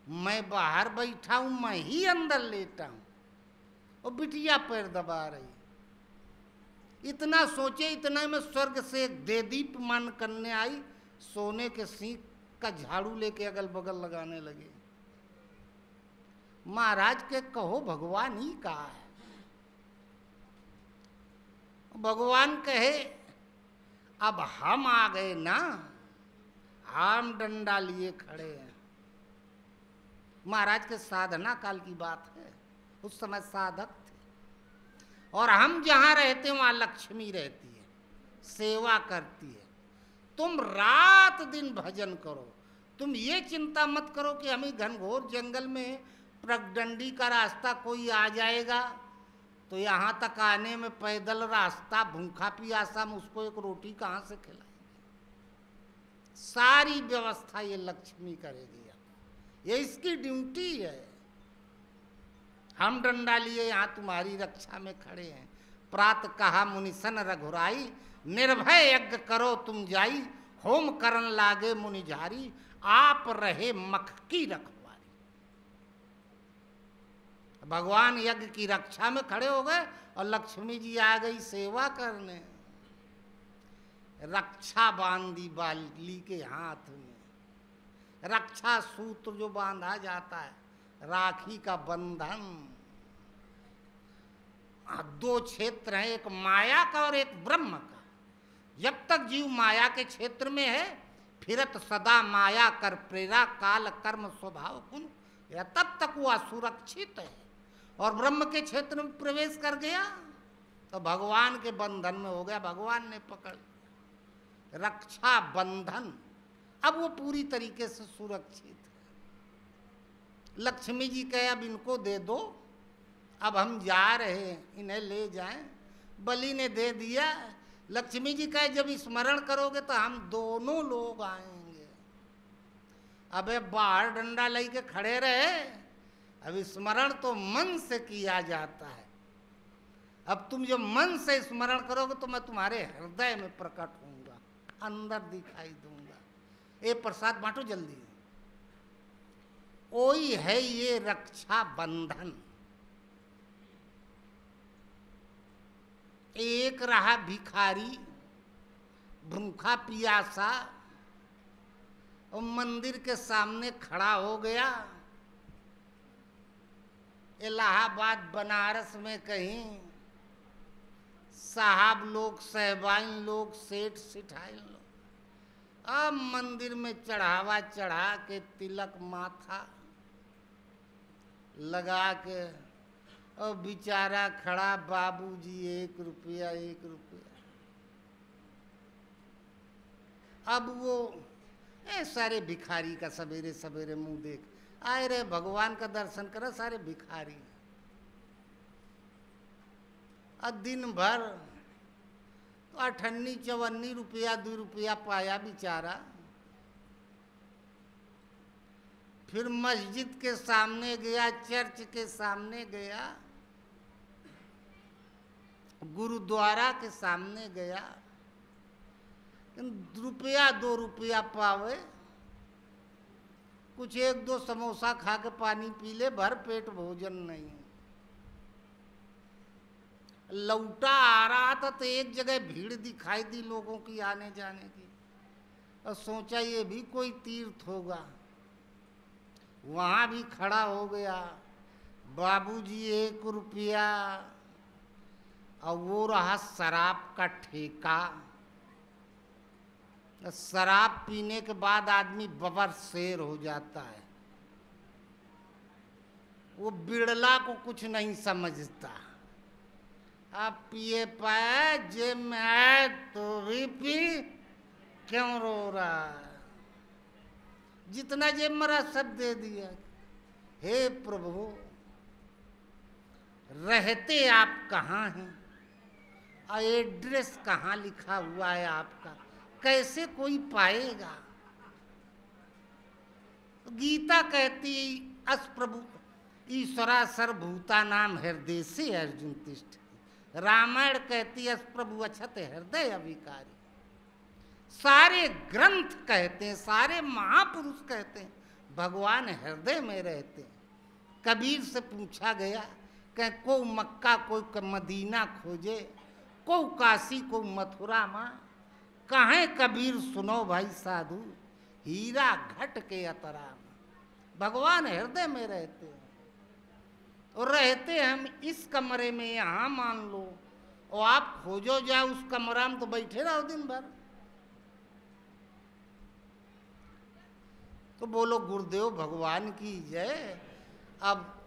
मैं बाहर बैठा हूं, मैं ही अंदर लेटा हूं और बिटिया पैर दबा रही। इतना सोचे, इतना में स्वर्ग से एक दे दीपमान कन्या आई, सोने के सींग का झाड़ू लेके अगल बगल लगाने लगे। महाराज के कहो भगवान ही कहा है। भगवान कहे अब हम आ गए ना, हम डंडा लिए खड़े हैं। महाराज के साधना काल की बात है, उस समय साधक थे और हम जहां रहते हैं वहां लक्ष्मी रहती है, सेवा करती है। तुम रात दिन भजन करो, तुम ये चिंता मत करो कि हमें घनघोर जंगल में प्रगडंडी का रास्ता कोई आ जाएगा तो यहाँ तक आने में पैदल रास्ता, भूखा प्यासा हम उसको एक रोटी कहाँ से खिलाएंगे। सारी व्यवस्था ये लक्ष्मी करेगी, ये इसकी ड्यूटी है। हम डंडा लिए यहाँ तुम्हारी रक्षा में खड़े हैं। प्रात कहा मुनिसन रघुराई, निर्भय यज्ञ करो तुम जाई, होम करन लागे मुनि झारी, आप रहे मख की रखवारी। भगवान यज्ञ की रक्षा में खड़े हो गए और लक्ष्मी जी आ गई सेवा करने। रक्षा बांधी बाली के हाथ में, रक्षा सूत्र जो बांधा जाता है, राखी का बंधन। दो क्षेत्र हैं, एक माया का और एक ब्रह्म का। जब तक जीव माया के क्षेत्र में है, फिरत सदा माया कर प्रेरा, काल कर्म स्वभाव गुण, या तब तक वो असुरक्षित है। और ब्रह्म के क्षेत्र में प्रवेश कर गया तो भगवान के बंधन में हो गया, भगवान ने पकड़ रक्षा बंधन। अब वो पूरी तरीके से सुरक्षित है। लक्ष्मी जी कहे अब इनको दे दो, अब हम जा रहे हैं, इन्हें ले जाएं। बलि ने दे दिया। लक्ष्मी जी कहे जब स्मरण करोगे तो हम दोनों लोग आएंगे। अबे बाहर डंडा लेके खड़े रहे, अब स्मरण तो मन से किया जाता है। अब तुम जब मन से स्मरण करोगे तो मैं तुम्हारे हृदय में प्रकट होऊंगा, अंदर दिखाई दूंगा। ये प्रसाद बांटो जल्दी। ओई है ये रक्षा बंधन। एक रहा भिखारी, भूखा पियासा, और मंदिर के सामने खड़ा हो गया। इलाहाबाद बनारस में कहीं साहब लोग, सहबाइन लोग, सेठ सिठाई लोग अब मंदिर में चढ़ावा चढ़ा के तिलक माथा लगा के, और बेचारा खड़ा, बाबूजी 1 रुपया 1 रुपया। अब वो सारे भिखारी का सवेरे सवेरे मुंह देख आए रहे, भगवान का दर्शन करा, सारे भिखारी। और दिन भर 58 54 रुपया 2 रुपया पाया बेचारा। फिर मस्जिद के सामने गया, चर्च के सामने गया, गुरुद्वारा के सामने गया। रुपया 2 रुपया पावे, कुछ 1-2 समोसा खा के पानी पी ले, भर पेट भोजन नहीं। लौटा आ रहा था तो एक जगह भीड़ दिखाई दी लोगों की आने जाने की, और सोचा ये भी कोई तीर्थ होगा। वहाँ भी खड़ा हो गया, बाबूजी 1 रुपया। और वो रहा शराब का ठेका। शराब पीने के बाद आदमी बबर शेर हो जाता है। वो बिड़ला को कुछ नहीं समझता। अब पिए पाए जेब में आए तो भी पी, क्यों रो रहा है? जितना जेब मरा सब दे दिया। हे प्रभु, रहते आप कहाँ हैं और एड्रेस कहाँ लिखा हुआ है आपका, कैसे कोई पाएगा? गीता कहती अस प्रभु ईश्वरा सर्वभूता नाम हृदय से अर्जुन तिष्ठ। रामायण कहती अस प्रभु अछत हृदय अविकारी। सारे ग्रंथ कहते हैं, सारे महापुरुष कहते हैं भगवान हृदय में रहते हैं। कबीर से पूछा गया कि को मक्का कोई मदीना खोजे, को काशी को मथुरा माँ, कहें कबीर सुनो भाई साधु, हीरा घट के अतरा में। भगवान हृदय में रहते हैं और रहते हम इस कमरे में यहाँ मान लो, और आप खोजो जाओ उस कमरा में तो बैठे रहो दिन भर। तो बोलो गुरुदेव भगवान की जय। अब